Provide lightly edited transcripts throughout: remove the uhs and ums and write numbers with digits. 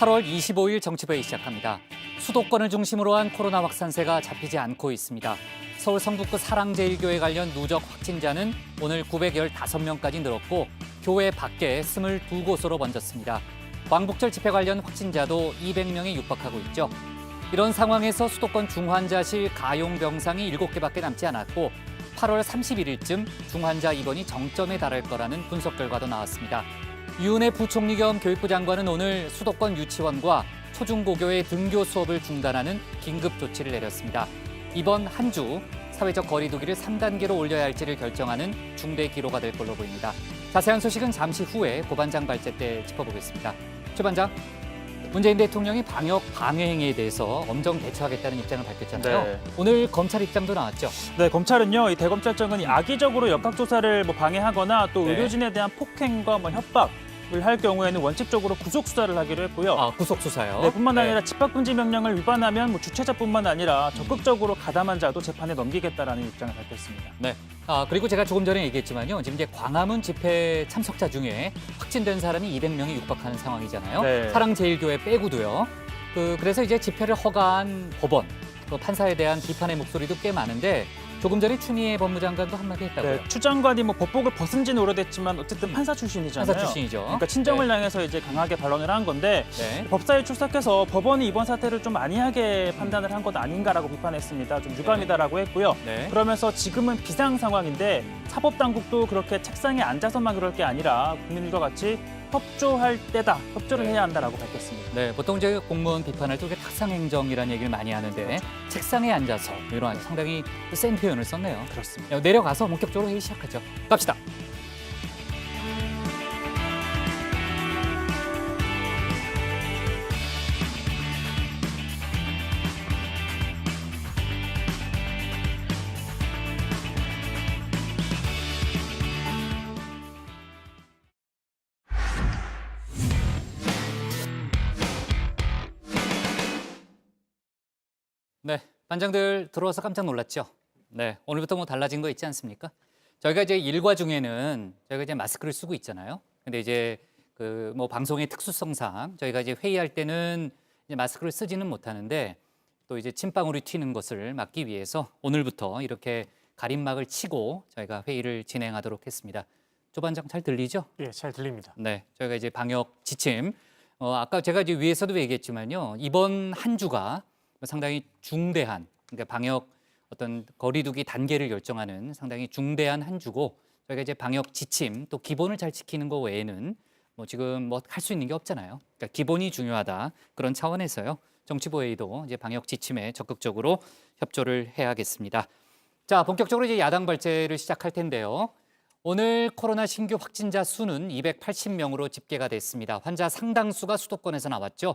8월 25일 정치부회 시작합니다. 수도권을 중심으로 한 코로나 확산세가 잡히지 않고 있습니다. 서울 성북구 사랑제일교회 관련 누적 확진자는 오늘 915명까지 늘었고 교회 밖에 22곳으로 번졌습니다. 광복절 집회 관련 확진자도 200명에 육박하고 있죠. 이런 상황에서 수도권 중환자실 가용 병상이 7개밖에 남지 않았고 8월 31일쯤 중환자 입원이 정점에 달할 거라는 분석 결과도 나왔습니다. 유은혜 부총리 겸 교육부 장관은 오늘 수도권 유치원과 초중고교의 등교 수업을 중단하는 긴급 조치를 내렸습니다. 이번 한 주 사회적 거리 두기를 3단계로 올려야 할지를 결정하는 중대 기로가 될 걸로 보입니다. 자세한 소식은 잠시 후에 고반장 발제 때 짚어보겠습니다. 최 반장, 문재인 대통령이 방역 방해 행위에 대해서 엄정 대처하겠다는 입장을 밝혔잖아요. 네. 오늘 검찰 입장도 나왔죠. 네, 검찰은요, 이 대검찰청은 악의적으로 역학조사를 방해하거나 또 네. 의료진에 대한 폭행과 협박을 할 경우에는 원칙적으로 구속 수사를 하기로 했고요. 아, 구속 수사요. 네, 뿐만 아니라 집합금지 명령을 위반하면 주최자뿐만 아니라 적극적으로 가담한 자도 재판에 넘기겠다라는 입장을 밝혔습니다. 네. 그리고 제가 조금 전에 얘기했지만요. 지금 이제 광화문 집회 참석자 중에 확진된 사람이 200명이 육박하는 상황이잖아요. 네. 사랑제일교회 빼고도요. 그래서 이제 집회를 허가한 법원, 판사에 대한 비판의 목소리도 꽤 많은데 조금 전에 추미애 법무장관도 한마디 했다고요. 네, 추 장관이 법복을 벗은 지는 오래됐지만 어쨌든 판사 출신이잖아요. 판사 출신이죠. 그러니까 친정을 네. 향해서 이제 강하게 발언을 한 건데 네. 법사에 출석해서 법원이 이번 사태를 좀 안이하게 판단을 한 것 아닌가라고 비판했습니다. 좀 유감이다라고 했고요. 네. 그러면서 지금은 비상 상황인데 사법당국도 그렇게 책상에 앉아서만 그럴 게 아니라 국민들과 같이 협조할 때다, 협조를 해야 한다라고 밝혔습니다. 네, 보통 이제 공무원 비판할 때 탁상행정이라는 얘기를 많이 하는데 책상에 앉아서 이런 상당히 센 표현을 썼네요. 그렇습니다. 내려가서 본격적으로 회의 시작하죠. 갑시다. 네, 반장들 들어와서 깜짝 놀랐죠? 네, 오늘부터 달라진 거 있지 않습니까? 저희가 이제 일과 중에는 저희가 이제 마스크를 쓰고 있잖아요. 근데 이제 방송의 특수성상 저희가 이제 회의할 때는 이제 마스크를 쓰지는 못하는데 또 이제 침방울이 튀는 것을 막기 위해서 오늘부터 이렇게 가림막을 치고 저희가 회의를 진행하도록 했습니다. 조 반장 잘 들리죠? 예, 잘 들립니다. 네, 저희가 이제 방역 지침, 아까 제가 이제 위에서도 얘기했지만요, 이번 한 주가 상당히 중대한, 그러니까 방역 어떤 거리두기 단계를 결정하는 상당히 중대한 한 주고 저희가 이제 방역 지침 또 기본을 잘 지키는 거 외에는 지금 할 수 있는 게 없잖아요. 그러니까 기본이 중요하다 그런 차원에서요. 정치부회의도 이제 방역 지침에 적극적으로 협조를 해야겠습니다. 자, 본격적으로 이제 야당 발제를 시작할 텐데요. 오늘 코로나 신규 확진자 수는 280명으로 집계가 됐습니다. 환자 상당수가 수도권에서 나왔죠.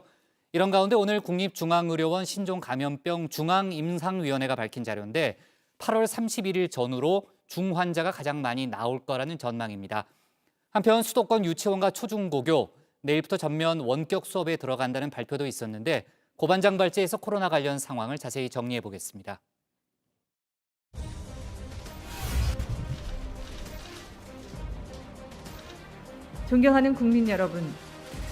이런 가운데 오늘 국립중앙의료원 신종감염병 중앙임상위원회가 밝힌 자료인데 8월 31일 전후로 중환자가 가장 많이 나올 거라는 전망입니다. 한편 수도권 유치원과 초중고교 내일부터 전면 원격 수업에 들어간다는 발표도 있었는데 고반장 발제에서 코로나 관련 상황을 자세히 정리해 보겠습니다. 존경하는 국민 여러분,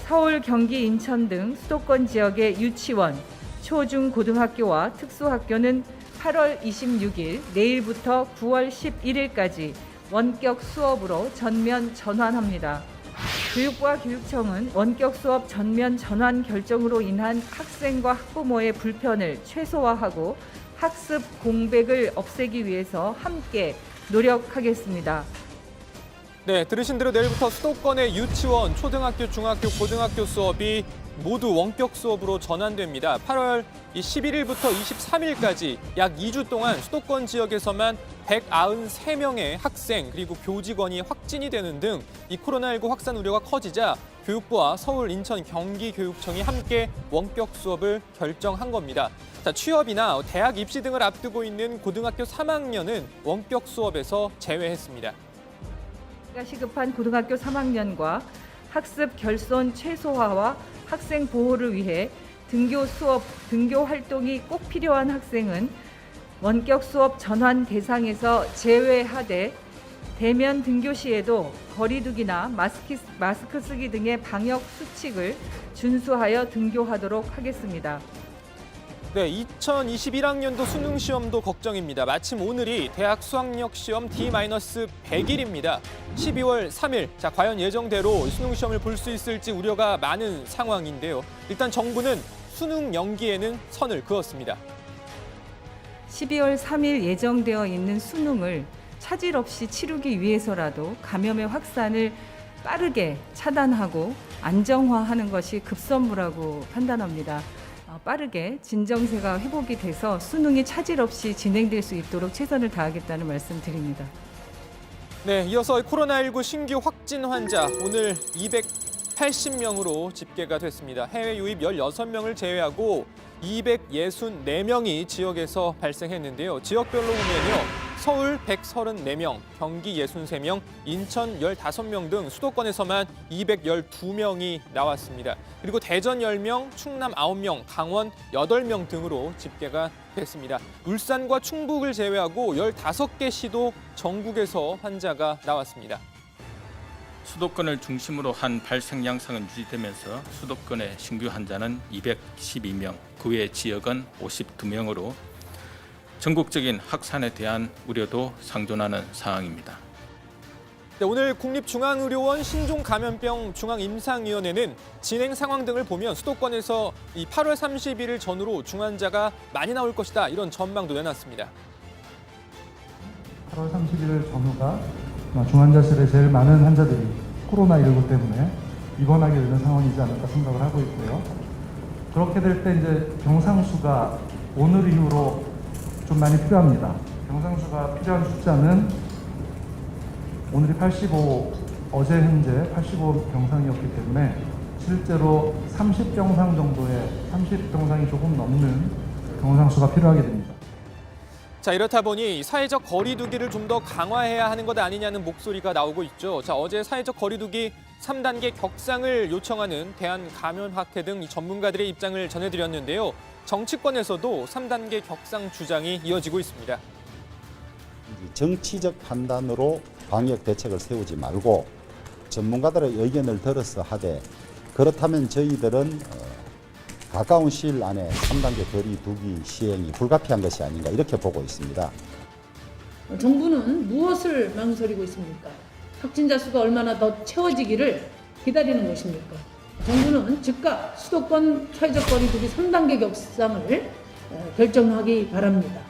서울, 경기, 인천 등 수도권 지역의 유치원, 초, 중, 고등학교와 특수학교는 8월 26일 내일부터 9월 11일까지 원격 수업으로 전면 전환합니다. 교육부와 교육청은 원격 수업 전면 전환 결정으로 인한 학생과 학부모의 불편을 최소화하고 학습 공백을 없애기 위해서 함께 노력하겠습니다. 네, 들으신 대로 내일부터 수도권의 유치원, 초등학교, 중학교, 고등학교 수업이 모두 원격 수업으로 전환됩니다. 8월 11일부터 23일까지 약 2주 동안 수도권 지역에서만 193명의 학생 그리고 교직원이 확진이 되는 등 이 코로나19 확산 우려가 커지자 교육부와 서울, 인천, 경기 교육청이 함께 원격 수업을 결정한 겁니다. 자, 취업이나 대학 입시 등을 앞두고 있는 고등학교 3학년은 원격 수업에서 제외했습니다. 시급한 고등학교 3학년과 학습 결손 최소화와 학생 보호를 위해 등교 수업, 등교 활동이 꼭 필요한 학생은 원격 수업 전환 대상에서 제외하되 대면 등교 시에도 거리두기나 마스크 쓰기 등의 방역 수칙을 준수하여 등교하도록 하겠습니다. 네, 2021학년도 수능 시험도 걱정입니다. 마침 오늘이 대학 수학력 시험 D-100일입니다. 12월 3일. 자, 과연 예정대로 수능 시험을 볼 수 있을지 우려가 많은 상황인데요. 일단 정부는 수능 연기에는 선을 그었습니다. 12월 3일 예정되어 있는 수능을 차질 없이 치르기 위해서라도 감염의 확산을 빠르게 차단하고 안정화하는 것이 급선무라고 판단합니다. 빠르게 진정세가 회복이 돼서 수능이 차질 없이 진행될 수 있도록 최선을 다하겠다는 말씀 드립니다. 네, 이어서 코로나19 신규 확진 환자 오늘 280명으로 집계가 됐습니다. 해외 유입 16명을 제외하고 264명이 지역에서 발생했는데요. 지역별로 보면요. 서울 134명, 경기 63명, 인천 15명 등 수도권에서만 212명이 나왔습니다. 그리고 대전 10명, 충남 9명, 강원 8명 등으로 집계가 됐습니다. 울산과 충북을 제외하고 15개 시도 전국에서 환자가 나왔습니다. 수도권을 중심으로 한 발생 양상은 유지되면서 수도권의 신규 환자는 212명, 그 외 지역은 52명으로 전국적인 확산에 대한 우려도 상존하는 상황입니다. 네, 오늘 국립중앙의료원 신종감염병 중앙임상위원회는 진행 상황 등을 보면 수도권에서 이 8월 31일 전후로 중환자가 많이 나올 것이다 이런 전망도 내놨습니다. 8월 31일 전후가 중환자실에 제일 많은 환자들이 코로나19 때문에 입원하게 되는 상황이지 않을까 생각을 하고 있고요. 그렇게 될 때 이제 병상수가 오늘 이후로 좀 많이 필요합니다. 병상수가 필요한 숫자는 오늘이 85, 어제 현재 85병상이었기 때문에 실제로 30병상 정도의 30병상이 조금 넘는 병상수가 필요하게 됩니다. 자, 이렇다 보니 사회적 거리두기를 좀 더 강화해야 하는 것 아니냐는 목소리가 나오고 있죠. 자, 어제 사회적 거리두기 3단계 격상을 요청하는 대한감염학회 등 전문가들의 입장을 전해드렸는데요. 정치권에서도 3단계 격상 주장이 이어지고 있습니다. 정치적 판단으로 방역 대책을 세우지 말고 전문가들의 의견을 들어서 하되 그렇다면 저희들은 가까운 시일 안에 3단계 거리두기 시행이 불가피한 것이 아닌가 이렇게 보고 있습니다. 정부는 무엇을 망설이고 있습니까? 확진자 수가 얼마나 더 채워지기를 기다리는 것입니까? 정부는 즉각 수도권 사회적 거리두기 3단계 격상을 결정하기 바랍니다.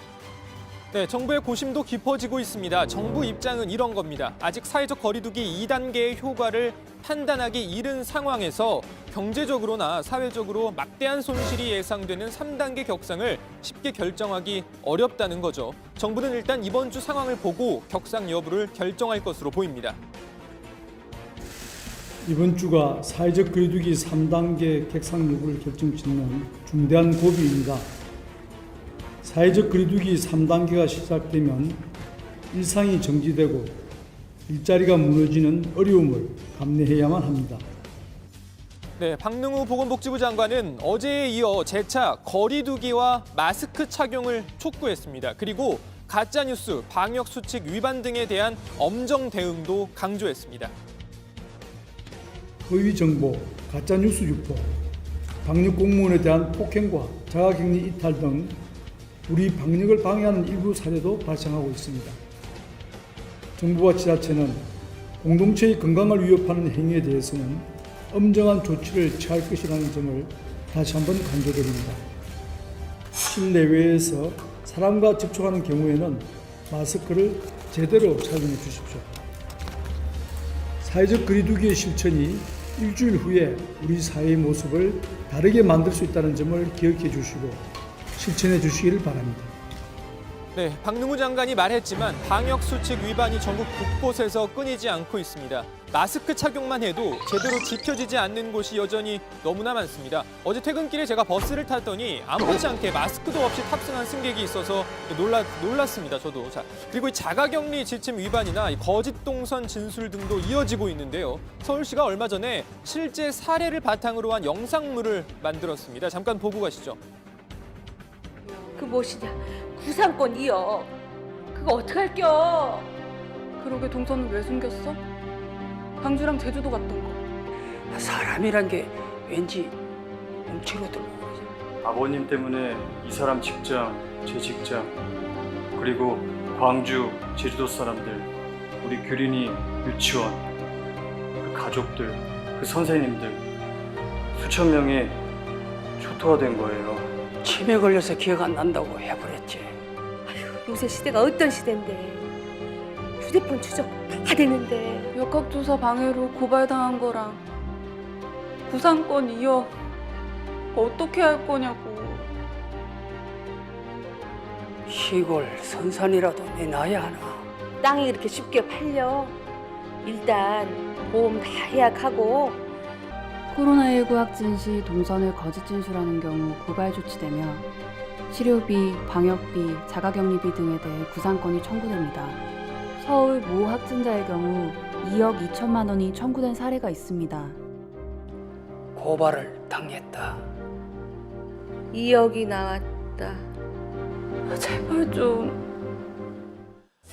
네, 정부의 고심도 깊어지고 있습니다. 정부 입장은 이런 겁니다. 아직 사회적 거리두기 2단계의 효과를 판단하기 이른 상황에서 경제적으로나 사회적으로 막대한 손실이 예상되는 3단계 격상을 쉽게 결정하기 어렵다는 거죠. 정부는 일단 이번 주 상황을 보고 격상 여부를 결정할 것으로 보입니다. 이번 주가 사회적 거리두기 3단계 격상 여부를 결정짓는 중대한 고비입니다. 사회적 거리두기 3단계가 시작되면 일상이 정지되고 일자리가 무너지는 어려움을 감내해야만 합니다. 네, 박능우 보건복지부 장관은 어제에 이어 재차 거리두기와 마스크 착용을 촉구했습니다. 그리고 가짜뉴스, 방역수칙 위반 등에 대한 엄정 대응도 강조했습니다. 허위 정보, 가짜뉴스 유포, 방역 공무원에 대한 폭행과 자가격리 이탈 등 우리 방역을 방해하는 일부 사례도 발생하고 있습니다. 정부와 지자체는 공동체의 건강을 위협하는 행위에 대해서는 엄정한 조치를 취할 것이라는 점을 다시 한번 강조드립니다. 실내외에서 사람과 접촉하는 경우에는 마스크를 제대로 착용해 주십시오. 사회적 거리두기의 실천이 일주일 후에 우리 사회의 모습을 다르게 만들 수 있다는 점을 기억해 주시고 실천해 주시길 바랍니다. 네, 박능우 장관이 말했지만 방역수칙 위반이 전국 곳곳에서 끊이지 않고 있습니다. 마스크 착용만 해도 제대로 지켜지지 않는 곳이 여전히 너무나 많습니다. 어제 퇴근길에 제가 버스를 탔더니 아무렇지 않게 마스크도 없이 탑승한 승객이 있어서 놀랐습니다, 저도. 자, 그리고 이 자가격리 지침 위반이나 이 거짓 동선 진술 등도 이어지고 있는데요. 서울시가 얼마 전에 실제 사례를 바탕으로 한 영상물을 만들었습니다. 잠깐 보고 가시죠. 그 무엇이냐 구상권 2억 그거 어떡할겨 그러게 동선은 왜 숨겼어? 광주랑 제주도 갔던 거. 사람이란 게 왠지 움츠러 들고 그러지. 아버님 때문에 이 사람 직장, 제 직장, 그리고 광주, 제주도 사람들, 우리 규린이 유치원, 그 가족들, 그 선생님들 수천 명이 초토화 된 거예요. 치매 걸려서 기억 안 난다고 해버렸지. 요새 시대가 어떤 시대인데 휴대폰 추적 다 되는데. 역학조사 방해로 고발당한 거랑 구상권 2억 어떻게 할 거냐고. 시골 선산이라도 내놔야 하나. 땅이 그렇게 쉽게 팔려? 일단 보험 다 예약하고. 코로나19 확진 시 동선을 거짓 진술하는 경우 고발 조치되며 치료비, 방역비, 자가격리비 등에 대해 구상권이 청구됩니다. 서울 모 확진자의 경우 2억 2천만 원이 청구된 사례가 있습니다. 고발을 당했다. 2억이 나왔다. 제발 좀.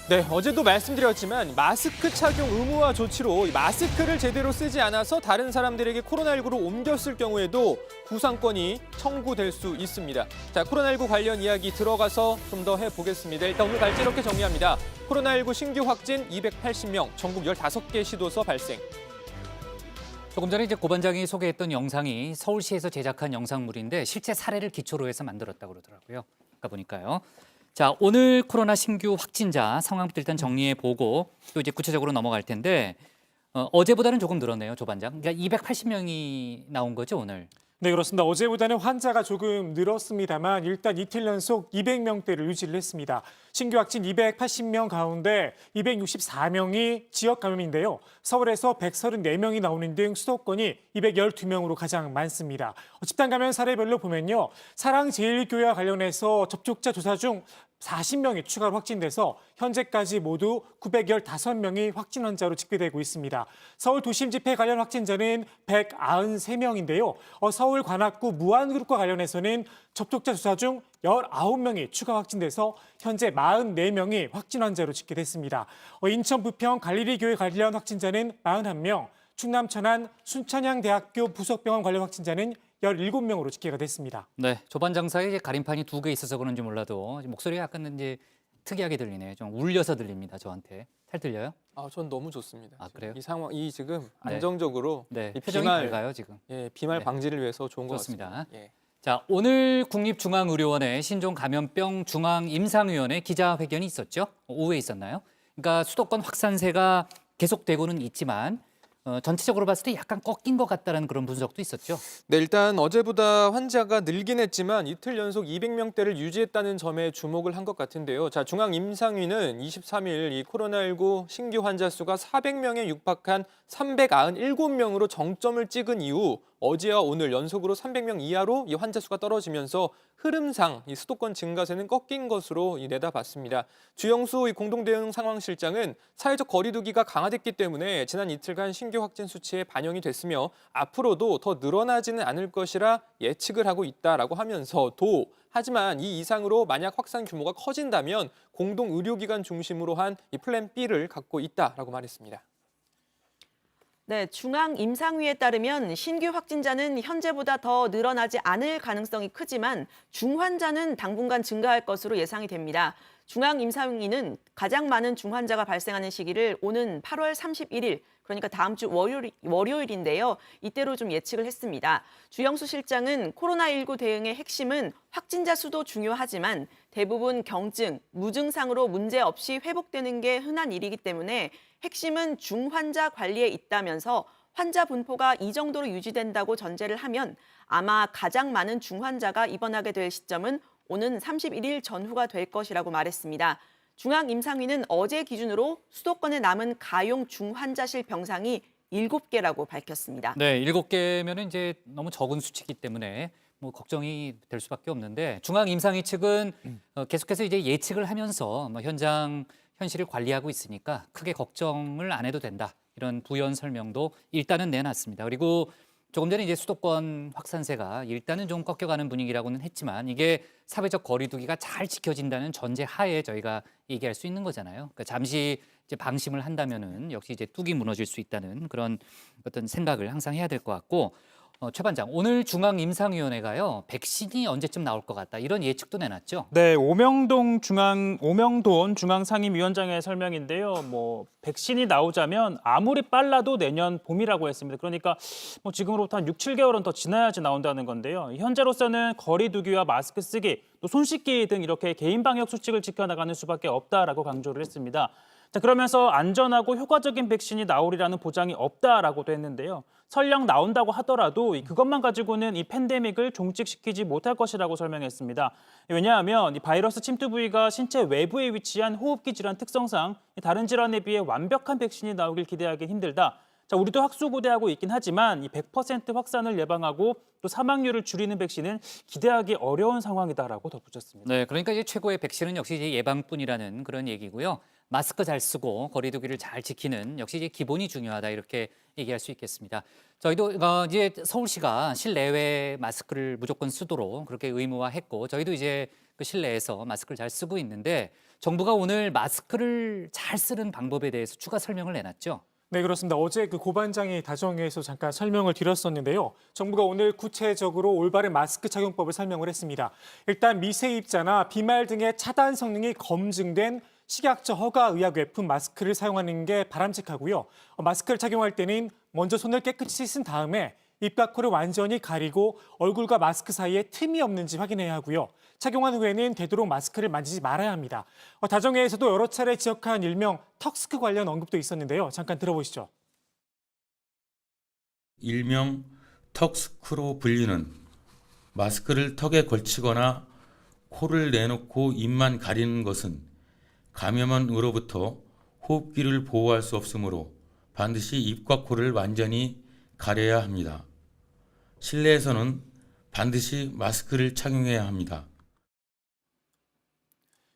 네, 어제도 말씀드렸지만 마스크 착용 의무화 조치로 이 마스크를 제대로 쓰지 않아서 다른 사람들에게 코로나19로 옮겼을 경우에도 구상권이 청구될 수 있습니다. 자, 코로나19 관련 이야기 들어가서 좀 더 해보겠습니다. 일단 오늘 발제 이렇게 정리합니다. 코로나19 신규 확진 280명, 전국 15개 시도서 발생. 조금 전에 이제 고 반장이 소개했던 영상이 서울시에서 제작한 영상물인데 실제 사례를 기초로 해서 만들었다고 그러더라고요. 아까 보니까요. 자, 오늘 코로나 신규 확진자 상황부터 일단 정리해 보고 또 이제 구체적으로 넘어갈 텐데 어제보다는 조금 늘었네요, 조 반장. 그러니까 280명이 나온 거죠, 오늘. 네, 그렇습니다. 어제보다는 환자가 조금 늘었습니다만 일단 이틀 연속 200명대를 유지를 했습니다. 신규 확진 280명 가운데 264명이 지역 감염인데요. 서울에서 134명이 나오는 등 수도권이 212명으로 가장 많습니다. 집단 감염 사례별로 보면요. 사랑제일교회와 관련해서 접촉자 조사 중 40명이 추가로 확진돼서 현재까지 모두 915명이 확진 환자로 집계되고 있습니다. 서울 도심 집회 관련 확진자는 193명인데요. 서울 관악구 무안그룹과 관련해서는 접촉자 조사 중 19명이 추가 확진돼서 현재 44명이 확진 환자로 집계됐습니다. 인천 부평 갈릴리교회 관련 확진자는 41명, 충남 천안 순천향대학교 부속병원 관련 확진자는 17명으로 집계가 됐습니다. 네, 조 반장사에 이제 가림판이 2개 있어서 그런지 몰라도 목소리가 약간 이제 특이하게 들리네요. 좀 울려서 들립니다, 저한테. 잘 들려요? 전 너무 좋습니다. 아, 그래요? 이 상황, 이 지금 네. 안정적으로 네, 이 표정이 밝아요, 지금. 예, 비말 네. 방지를 위해서 좋은 것 좋습니다. 같습니다. 예. 자, 오늘 국립중앙의료원의 신종감염병 중앙임상위원회 기자회견이 있었죠? 오후에 있었나요? 그러니까 수도권 확산세가 계속되고는 있지만 전체적으로 봤을 때 약간 꺾인 것 같다는 그런 분석도 있었죠. 네, 일단 어제보다 환자가 늘긴 했지만 이틀 연속 200명대를 유지했다는 점에 주목을 한 것 같은데요. 자, 중앙임상위는 23일 이 코로나19 신규 환자 수가 400명에 육박한 397명으로 정점을 찍은 이후 어제와 오늘 연속으로 300명 이하로 이 환자 수가 떨어지면서 흐름상 이 수도권 증가세는 꺾인 것으로 내다봤습니다. 주영수 이 공동대응 상황실장은 사회적 거리두기가 강화됐기 때문에 지난 이틀간 신규 확진 수치에 반영이 됐으며 앞으로도 더 늘어나지는 않을 것이라 예측을 하고 있다라고 하면서도 하지만 이 이상으로 만약 확산 규모가 커진다면 공동의료기관 중심으로 한 이 플랜 B를 갖고 있다라고 말했습니다. 네, 중앙임상위에 따르면 신규 확진자는 현재보다 더 늘어나지 않을 가능성이 크지만 중환자는 당분간 증가할 것으로 예상이 됩니다. 중앙임상위는 가장 많은 중환자가 발생하는 시기를 오는 8월 31일, 그러니까 다음 주 월요일인데요. 이때로 좀 예측을 했습니다. 주영수 실장은 코로나19 대응의 핵심은 확진자 수도 중요하지만 대부분 경증, 무증상으로 문제 없이 회복되는 게 흔한 일이기 때문에 핵심은 중환자 관리에 있다면서 환자 분포가 이 정도로 유지된다고 전제를 하면 아마 가장 많은 중환자가 입원하게 될 시점은 오는 31일 전후가 될 것이라고 말했습니다. 중앙임상위는 어제 기준으로 수도권에 남은 가용 중환자실 병상이 7개라고 밝혔습니다. 네, 7개면 이제 너무 적은 수치이기 때문에 뭐 걱정이 될 수밖에 없는데 중앙임상위 측은 계속해서 이제 예측을 하면서 뭐 현실을 관리하고 있으니까 크게 걱정을 안 해도 된다. 이런 부연 설명도 일단은 내놨습니다. 그리고 조금 전에 이제 수도권 확산세가 일단은 좀 꺾여가는 분위기라고는 했지만 이게 사회적 거리두기가 잘 지켜진다는 전제 하에 저희가 얘기할 수 있는 거잖아요. 그러니까 잠시 이제 방심을 한다면은 역시 이제 뚝이 무너질 수 있다는 그런 어떤 생각을 항상 해야 될 것 같고 최 반장, 오늘 중앙임상위원회가요 백신이 언제쯤 나올 것 같다 이런 예측도 내놨죠. 네, 오명돈 중앙상임위원장의 설명인데요. 백신이 나오자면 아무리 빨라도 내년 봄이라고 했습니다. 그러니까 지금으로부터 한 6, 7개월은 더 지나야지 나온다는 건데요. 현재로서는 거리 두기와 마스크 쓰기, 또 손 씻기 등 이렇게 개인 방역 수칙을 지켜나가는 수밖에 없다라고 강조를 했습니다. 자, 그러면서 안전하고 효과적인 백신이 나오리라는 보장이 없다라고도 했는데요. 설령 나온다고 하더라도 그것만 가지고는 이 팬데믹을 종식시키지 못할 것이라고 설명했습니다. 왜냐하면 이 바이러스 침투 부위가 신체 외부에 위치한 호흡기 질환 특성상 다른 질환에 비해 완벽한 백신이 나오길 기대하기 힘들다. 자, 우리도 학수고대하고 있긴 하지만 이 100% 확산을 예방하고 또 사망률을 줄이는 백신은 기대하기 어려운 상황이다라고 덧붙였습니다. 네, 그러니까 이제 최고의 백신은 역시 이제 예방뿐이라는 그런 얘기고요. 마스크 잘 쓰고 거리두기를 잘 지키는 역시 이제 기본이 중요하다 이렇게 얘기할 수 있겠습니다. 저희도 이제 서울시가 실내외 마스크를 무조건 쓰도록 그렇게 의무화했고 저희도 이제 그 실내에서 마스크를 잘 쓰고 있는데 정부가 오늘 마스크를 잘 쓰는 방법에 대해서 추가 설명을 내놨죠. 네, 그렇습니다. 어제 그 고반장이 다정회에서 잠깐 설명을 드렸었는데요. 정부가 오늘 구체적으로 올바른 마스크 착용법을 설명을 했습니다. 일단 미세입자나 비말 등의 차단 성능이 검증된 식약처 허가 의약 외품 마스크를 사용하는 게 바람직하고요. 마스크를 착용할 때는 먼저 손을 깨끗이 씻은 다음에 입과 코를 완전히 가리고 얼굴과 마스크 사이에 틈이 없는지 확인해야 하고요. 착용한 후에는 되도록 마스크를 만지지 말아야 합니다. 다정회에서도 여러 차례 지적한 일명 턱스크 관련 언급도 있었는데요. 잠깐 들어보시죠. 일명 턱스크로 불리는 마스크를 턱에 걸치거나 코를 내놓고 입만 가리는 것은 감염원으로부터 호흡기를 보호할 수 없으므로 반드시 입과 코를 완전히 가려야 합니다. 실내에서는 반드시 마스크를 착용해야 합니다.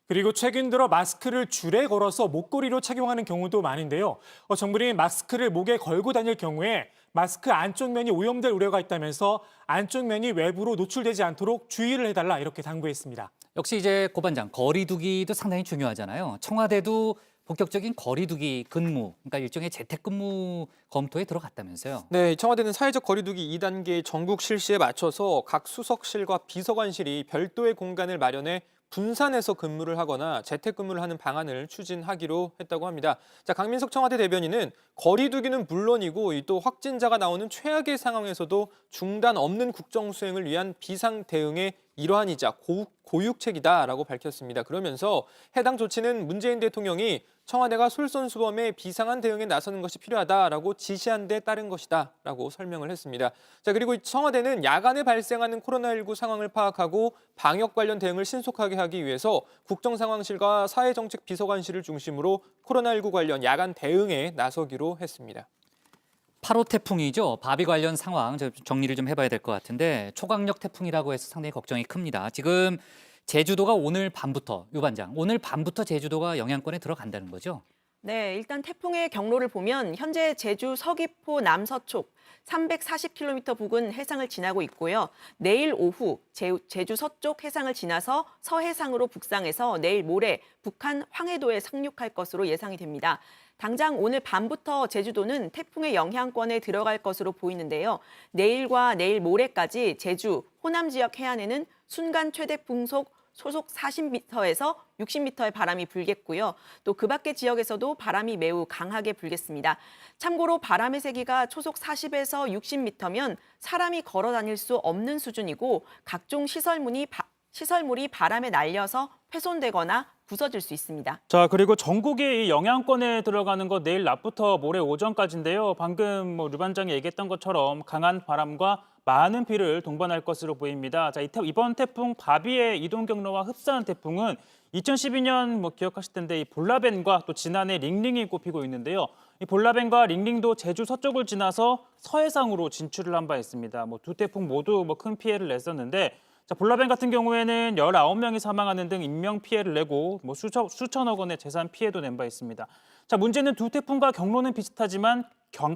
그리고 최근 들어 마스크를 줄에 걸어서 목걸이로 착용하는 경우도 많은데요. 정부는 마스크를 목에 걸고 다닐 경우에 마스크 안쪽 면이 오염될 우려가 있다면서 안쪽 면이 외부로 노출되지 않도록 주의를 해달라 이렇게 당부했습니다. 역시 이제 고 반장, 거리두기도 상당히 중요하잖아요. 청와대도 본격적인 거리두기 근무, 그러니까 일종의 재택근무 검토에 들어갔다면서요. 네, 청와대는 사회적 거리두기 2단계 전국 실시에 맞춰서 각 수석실과 비서관실이 별도의 공간을 마련해 분산해서 근무를 하거나 재택근무를 하는 방안을 추진하기로 했다고 합니다. 자, 강민석 청와대 대변인은 거리두기는 물론이고 또 확진자가 나오는 최악의 상황에서도 중단 없는 국정 수행을 위한 비상 대응의 일환이자 고육책이다라고 밝혔습니다. 그러면서 해당 조치는 문재인 대통령이 청와대가 솔선수범해 비상한 대응에 나서는 것이 필요하다라고 지시한 데 따른 것이다라고 설명을 했습니다. 자, 그리고 청와대는 야간에 발생하는 코로나19 상황을 파악하고 방역 관련 대응을 신속하게 하기 위해서 국정상황실과 사회정책비서관실을 중심으로 코로나19 관련 야간 대응에 나서기로 했습니다. 8호 태풍이죠. 바비 관련 상황 정리를 좀 해봐야 될 것 같은데 초강력 태풍이라고 해서 상당히 걱정이 큽니다. 지금 제주도가 오늘 밤부터, 유 반장, 오늘 밤부터 제주도가 영향권에 들어간다는 거죠? 네, 일단 태풍의 경로를 보면 현재 제주 서귀포 남서쪽 340km 부근 해상을 지나고 있고요. 내일 오후 제주 서쪽 해상을 지나서 서해상으로 북상해서 내일 모레 북한 황해도에 상륙할 것으로 예상이 됩니다. 당장 오늘 밤부터 제주도는 태풍의 영향권에 들어갈 것으로 보이는데요. 내일과 내일 모레까지 제주, 호남 지역 해안에는 순간 최대 풍속 소속 40m에서 60m의 바람이 불겠고요. 또 그 밖의 지역에서도 바람이 매우 강하게 불겠습니다. 참고로 바람의 세기가 초속 40에서 60m면 사람이 걸어 다닐 수 없는 수준이고 각종 시설물이 바람에 날려서 훼손되거나 부서질 수 있습니다. 자, 그리고 전국이 이 영향권에 들어가는 거 내일 낮부터 모레 오전까지인데요. 방금 류 반장이 얘기했던 것처럼 강한 바람과 많은 비를 동반할 것으로 보입니다. 자, 이번 태풍 바비의 이동 경로와 흡사한 태풍은 2012년 기억하실 텐데 이 볼라벤과 또 지난해 링링이 꼽히고 있는데요. 이 볼라벤과 링링도 제주 서쪽을 지나서 서해상으로 진출을 한 바 있습니다. 두 태풍 모두 큰 피해를 냈었는데 자, 볼라벤 같은 경우에는 19명이 사망하는 등 인명 피해를 내고 수천억 원의 재산 피해도 낸 바 있습니다. 자, 문제는 두 태풍과 경로는 비슷하지만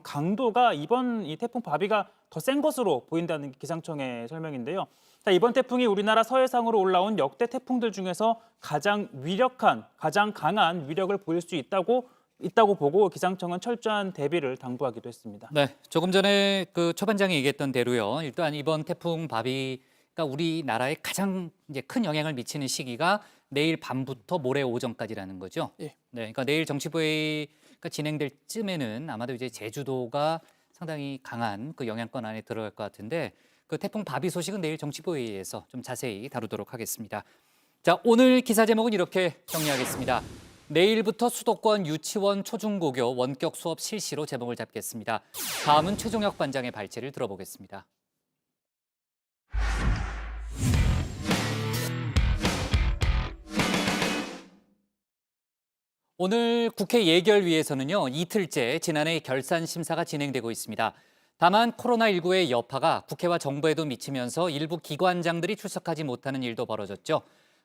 강도가 이번 이 태풍 바비가 더 센 것으로 보인다는 기상청의 설명인데요. 자, 이번 태풍이 우리나라 서해상으로 올라온 역대 태풍들 중에서 가장 위력한, 가장 강한 위력을 보일 수 있다고 보고 기상청은 철저한 대비를 당부하기도 했습니다. 네, 조금 전에 그 초반장이 얘기했던 대로요. 일단 이번 태풍 바비가 우리나라에 가장 이제 큰 영향을 미치는 시기가 내일 밤부터 모레 오전까지라는 거죠. 예. 네, 그러니까 내일 정치부회의가 진행될 쯤에는 아마도 이제 제주도가 상당히 강한 그 영향권 안에 들어갈 것 같은데 그 태풍 바비 소식은 내일 정치부회의에서 좀 자세히 다루도록 하겠습니다. 자, 오늘 기사 제목은 이렇게 정리하겠습니다. 내일부터 수도권 유치원 초중고교 원격 수업 실시로 제목을 잡겠습니다. 다음은 최종혁 반장의 발제를 들어보겠습니다. 오늘 국회 예결위에서는요, 이틀째 지난해 결산 심사가 진행되고 있습니다. 다만 코로나19의 여파가 국회와 정부에도 미치면서 일부 기관장들이 출석하지 못하는 일도 벌어졌죠.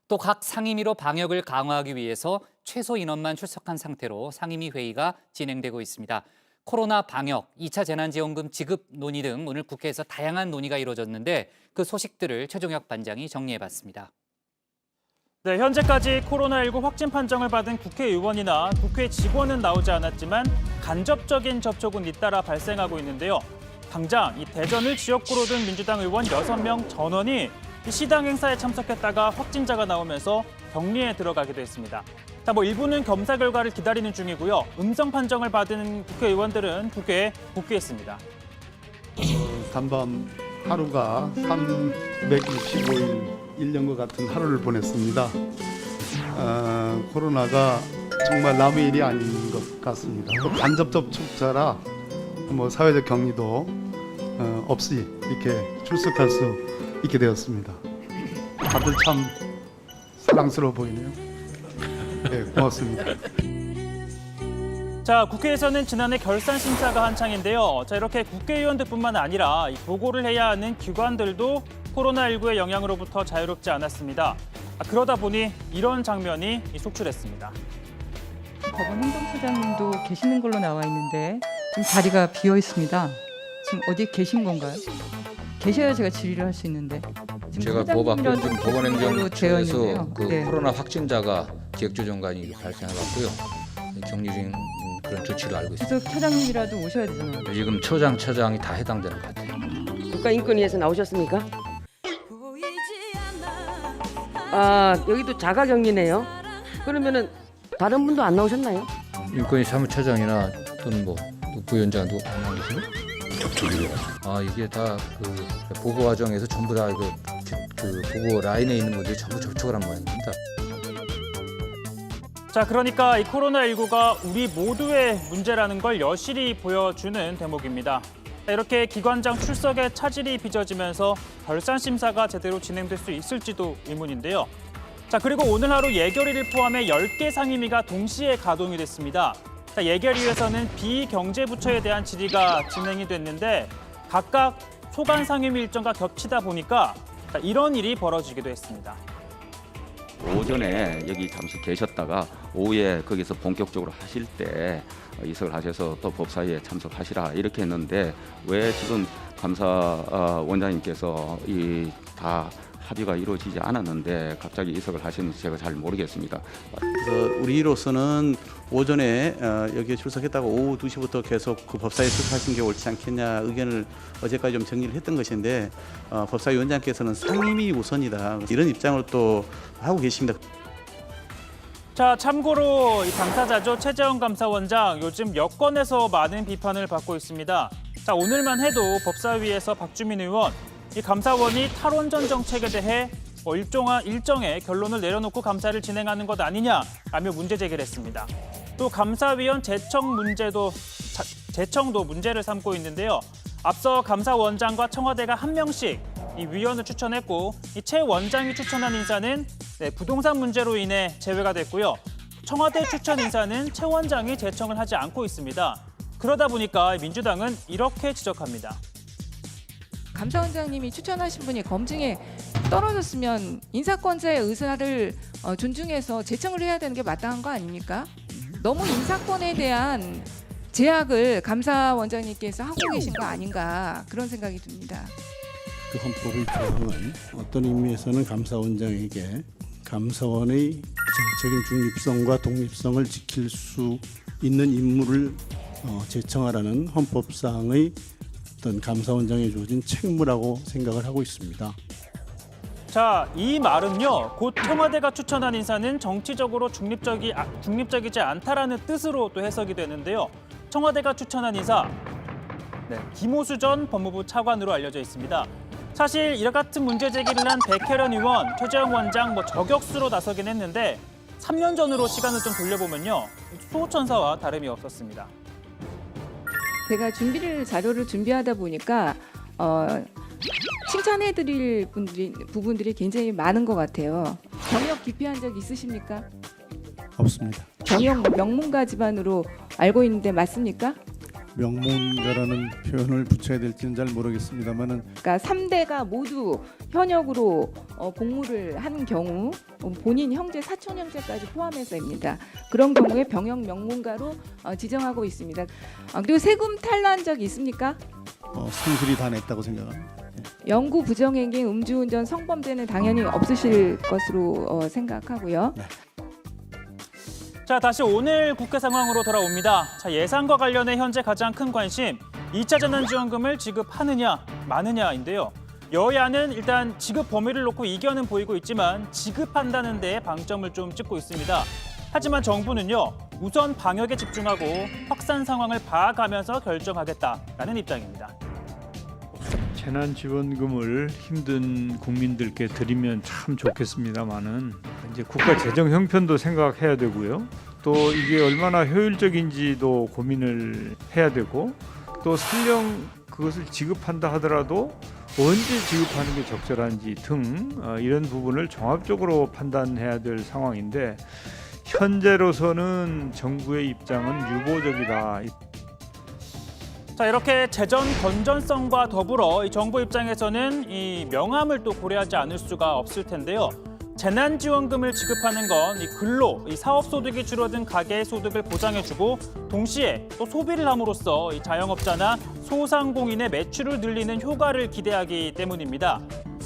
또 각 상임위로 방역을 강화하기 위해서 최소 인원만 출석한 상태로 상임위 회의가 진행되고 있습니다. 코로나 방역, 2차 재난지원금 지급 논의 등 오늘 국회에서 다양한 논의가 이루어졌는데 그 소식들을 최종혁 반장이 정리해봤습니다. 네, 현재까지 코로나19 확진 판정을 받은 국회의원이나 국회 직원은 나오지 않았지만 간접적인 접촉은 잇따라 발생하고 있는데요. 당장 이 대전을 지역구로 둔 민주당 의원 6명 전원이 시당 행사에 참석했다가 확진자가 나오면서 격리에 들어가기도 했습니다. 자, 일부는 검사 결과를 기다리는 중이고요. 음성 판정을 받은 국회의원들은 국회에 복귀했습니다. 간밤 하루가 365일 1년과 같은 하루를 보냈습니다. 코로나가 정말 남의 일이 아닌 것 같습니다. 또 간접 접촉자라 사회적 격리도 없이 이렇게 출석할 수 있게 되었습니다. 다들 참 사랑스러워 보이네요. 네, 고맙습니다. 자, 국회에서는 지난해 결산 심사가 한창인데요. 자, 이렇게 국회의원들뿐만 아니라 이 보고를 해야 하는 기관들도 코로나19의 영향으로부터 자유롭지 않았습니다. 그러다 보니 이런 장면이 속출했습니다. 법원 행정처장님도 계시는 걸로 나와 있는데 지금 자리가 비어 있습니다. 지금 어디 계신 건가요? 계셔야 제가 질의를 할 수 있는데. 제가 보고받고 지금 법원행정처에서 그 네. 코로나 확진자가 지역조정관이 발생해갖고요. 격리 중인 그런 조치를 알고 있습니다. 그래서 처장님이라도 오셔야 되잖아요. 지금 처장이 다 해당되는 것 같아요. 국가인권위에서 나오셨습니까? 아, 여기도 자가격리네요. 그러면은 다른 분도 안 나오셨나요? 인권위 사무처장이나 또는 부위원장도 안 나오시고? 접촉이요. 이게 다 그 보고 과정에서 전부 다 그 보고 라인에 있는 분들이 전부 접촉을 한 모양입니다. 자, 그러니까 이 코로나19가 우리 모두의 문제라는 걸 여실히 보여주는 대목입니다. 자, 이렇게 기관장 출석에 차질이 빚어지면서 결산 심사가 제대로 진행될 수 있을지도 의문인데요. 자, 그리고 오늘 하루 예결위를 포함해 10개 상임위가 동시에 가동이 됐습니다. 자, 예결위에서는 비경제부처에 대한 질의가 진행이 됐는데 각각 소관 상임위 일정과 겹치다 보니까 이런 일이 벌어지기도 했습니다. 오전에 여기 잠시 계셨다가 오후에 거기서 본격적으로 하실 때 이석을 하셔서 또 법사위에 참석하시라 이렇게 했는데 왜 지금 감사원장님께서 다 합의가 이루어지지 않았는데 갑자기 이석을 하시는지 제가 잘 모르겠습니다. 그래서 우리로서는 오전에 여기에 출석했다가 오후 2시부터 계속 그 법사위에 출석하신 게 옳지 않겠냐 의견을 어제까지 좀 정리를 했던 것인데 법사위원장께서는 상임위 우선이다 이런 입장을 또 하고 계십니다. 자, 참고로 이 당사자죠. 최재형 감사원장 요즘 여권에서 많은 비판을 받고 있습니다. 자, 오늘만 해도 법사위에서 박주민 의원 이 감사원이 탈원전 정책에 대해 일정의 결론을 내려놓고 감사를 진행하는 것 아니냐라며 문제 제기를 했습니다. 또 감사위원 재청도 문제를 삼고 있는데요. 앞서 감사원장과 청와대가 한 명씩 이 위원을 추천했고 이 최 원장이 추천한 인사는 부동산 문제로 인해 제외가 됐고요. 청와대 추천 인사는 최 원장이 재청을 하지 않고 있습니다. 그러다 보니까 민주당은 이렇게 지적합니다. 감사원장님이 추천하신 분이 검증에 떨어졌으면 인사권자의 의사를 존중해서 재청을 해야 되는 게 마땅한 거 아닙니까? 너무 인사권에 대한 제약을 감사원장님께서 하고 계신 거 아닌가 그런 생각이 듭니다. 그 헌법의 조항은 어떤 의미에서는 감사원장에게 감사원의 정책인 중립성과 독립성을 지킬 수 있는 임무를 제청하라는 헌법상의 어떤 감사원장에 주어진 책무라고 생각을 하고 있습니다. 자, 이 말은요. 곧 청와대가 추천한 인사는 정치적으로 중립적이지 않다라는 뜻으로 또 해석이 되는데요. 청와대가 추천한 인사, 김호수 전 법무부 차관으로 알려져 있습니다. 사실 이와 같은 문제 제기를 한 백혜련 의원, 최재형 원장 저격수로 나서긴 했는데 3년 전으로 시간을 좀 돌려보면요. 수호천사와 다름이 없었습니다. 제가 자료를 준비하다 보니까 칭찬해드릴 부분들이 굉장히 많은 것 같아요. 경력 기피한 적 있으십니까? 없습니다. 경영 명문가 집안으로 알고 있는데 맞습니까? 명문가라는 표현을 붙여야 될지는 잘 모르겠습니다만은 그러니까 3대가 모두 현역으로 복무를 한 경우 본인 형제, 사촌 형제까지 포함해서입니다. 그런 경우에 병역 명문가로 지정하고 있습니다. 그리고 세금 탈루한 적 있습니까? 성실히 다 냈다고 생각합니다. 영구 부정행위, 음주운전, 성범죄는 당연히 없으실 것으로 생각하고요. 자, 다시 오늘 국회 상황으로 돌아옵니다. 자, 예산과 관련해 현재 가장 큰 관심, 2차 재난지원금을 지급하느냐 마느냐인데요. 여야는 일단 지급 범위를 놓고 이견은 보이고 있지만 지급한다는 데에 방점을 좀 찍고 있습니다. 하지만 정부는요, 우선 방역에 집중하고 확산 상황을 봐가면서 결정하겠다라는 입장입니다. 재난지원금을 힘든 국민들께 드리면 참 좋겠습니다만은 이제 국가 재정 형편도 생각해야 되고요. 또 이게 얼마나 효율적인지도 고민을 해야 되고 또 설령 그것을 지급한다 하더라도 언제 지급하는 게 적절한지 등 이런 부분을 종합적으로 판단해야 될 상황인데 현재로서는 정부의 입장은 유보적이다. 자, 이렇게 재정 건전성과 더불어 이 정부 입장에서는 이 명암을 또 고려하지 않을 수가 없을 텐데요. 재난지원금을 지급하는 건 이 근로, 이 사업 소득이 줄어든 가계의 소득을 보장해주고 동시에 또 소비를 함으로써 이 자영업자나 소상공인의 매출을 늘리는 효과를 기대하기 때문입니다.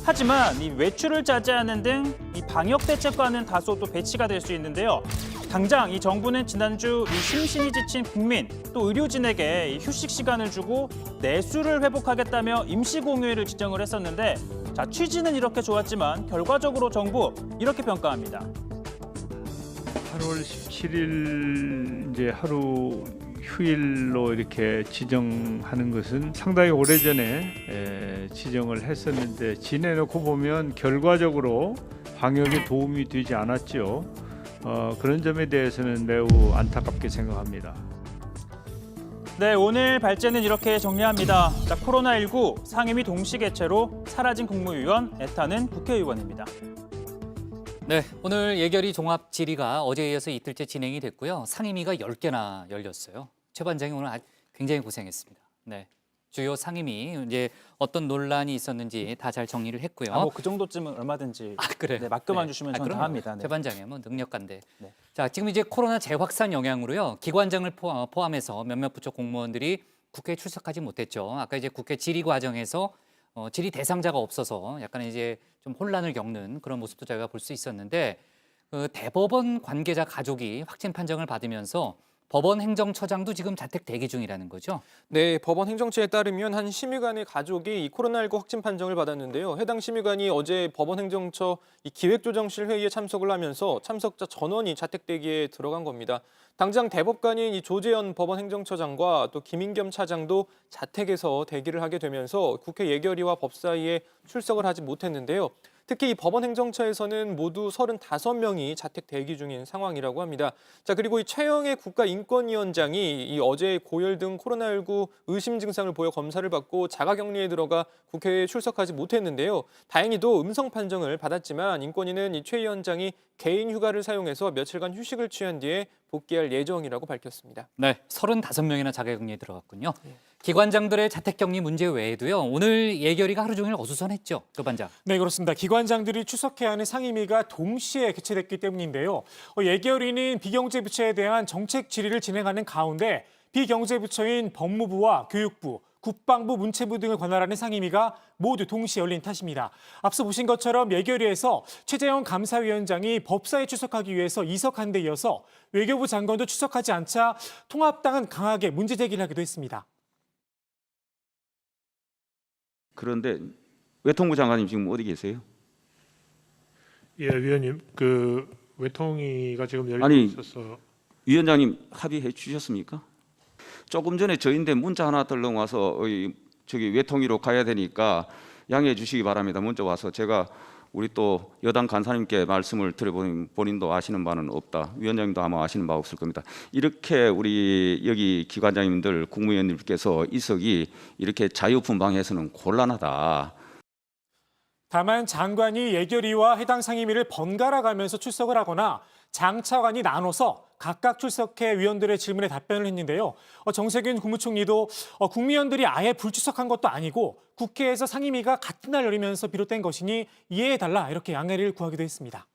하지만 이 외출을 자제하는 등 이 방역 대책과는 다소 또 배치가 될 수 있는데요. 당장 이 정부는 지난주 이 심신이 지친 국민 또 의료진에게 이 휴식 시간을 주고 내수를 회복하겠다며 임시 공휴일을 지정을 했었는데 자, 취지는 이렇게 좋았지만 결과적으로 정부 이렇게 평가합니다. 8월 17일 이제 하루 휴일로 이렇게 지정하는 것은 상당히 오래전에 지정을 했었는데 지내놓고 보면 결과적으로 방역에 도움이 되지 않았죠. 그런 점에 대해서는 매우 안타깝게 생각합니다. 네, 오늘 발제는 이렇게 정리합니다. 자, 코로나19 상임위 동시 개최로 사라진 국무위원, 애타는 국회의원입니다. 네, 오늘 예결위 종합 질의가 어제에 이어서 이틀째 진행이 됐고요. 상임위가 10개나 열렸어요. 최 반장이 오늘 굉장히 고생했습니다. 네, 주요 상임위 이제 어떤 논란이 있었는지 다 잘 정리를 했고요. 뭐 그 정도쯤은 얼마든지 그래. 네, 맡겨만 주시면 저는 다 합니다. 네. 최 반장이 뭐 능력가인데. 네. 자, 지금 이제 코로나 재확산 영향으로요. 기관장을 포함해서 몇몇 부처 공무원들이 국회에 출석하지 못했죠. 아까 이제 국회 질의 과정에서 질의 대상자가 없어서 약간 이제 좀 혼란을 겪는 그런 모습도 저희가 볼 수 있었는데 대법원 관계자 가족이 확진 판정을 받으면서 법원 행정처장도 지금 자택 대기 중이라는 거죠? 네, 법원 행정처에 따르면 한 심의관의 가족이 이 코로나19 확진 판정을 받았는데요. 해당 심의관이 어제 법원 행정처 이 기획조정실 회의에 참석을 하면서 참석자 전원이 자택 대기에 들어간 겁니다. 당장 대법관인 이 조재현 법원 행정처장과 또 김인겸 차장도 자택에서 대기를 하게 되면서 국회 예결위와 법사위에 출석을 하지 못했는데요. 특히 이 법원 행정처에서는 모두 35명이 자택 대기 중인 상황이라고 합니다. 자, 그리고 이 최영애 국가인권위원장이 이 어제 고열 등 코로나19 의심 증상을 보여 검사를 받고 자가격리에 들어가 국회에 출석하지 못했는데요. 다행히도 음성 판정을 받았지만 인권위는 이 최 위원장이 개인 휴가를 사용해서 며칠간 휴식을 취한 뒤에 복귀할 예정이라고 밝혔습니다. 네, 35명이나 자가격리에 들어갔군요. 기관장들의 자택격리 문제 외에도요. 오늘 예결위가 하루 종일 어수선했죠. 조 반장. 네, 그렇습니다. 기관장들이 출석해야 하는 상임위가 동시에 개최됐기 때문인데요. 예결위는 비경제부처에 대한 정책 질의를 진행하는 가운데 비경제부처인 법무부와 교육부, 국방부, 문체부 등을 관할하는 상임위가 모두 동시에 열린 탓입니다. 앞서 보신 것처럼 예결위에서 최재형 감사위원장이 법사에 출석하기 위해서 이석한 데 이어서 외교부 장관도 출석하지 않자 통합당은 강하게 문제 제기를 하기도 했습니다. 그런데 외통부 장관님 지금 어디 계세요? 예, 위원님, 그 외통위가 지금 열리고 아니, 있어서 위원장님 합의해 주셨습니까? 조금 전에 저인데 문자 하나 덜렁 와서 저기 외통위로 가야 되니까 양해해 주시기 바랍니다. 문자 와서 제가 우리 또 여당 간사님께 말씀을 드려보니 본인도 아시는 바는 없다. 위원장님도 아마 아시는 바 없을 겁니다. 이렇게 우리 여기 기관장님들, 국무위원님께서 이석이 이렇게 자유분방해서는 곤란하다. 다만 장관이 예결위와 해당 상임위를 번갈아 가면서 출석을 하거나 장차관이 나눠서 각각 출석해 위원들의 질문에 답변을 했는데요. 정세균 국무총리도 국무위원들이 아예 불출석한 것도 아니고 국회에서 상임위가 같은 날 열리면서 비롯된 것이니 이해해달라 이렇게 양해를 구하기도 했습니다.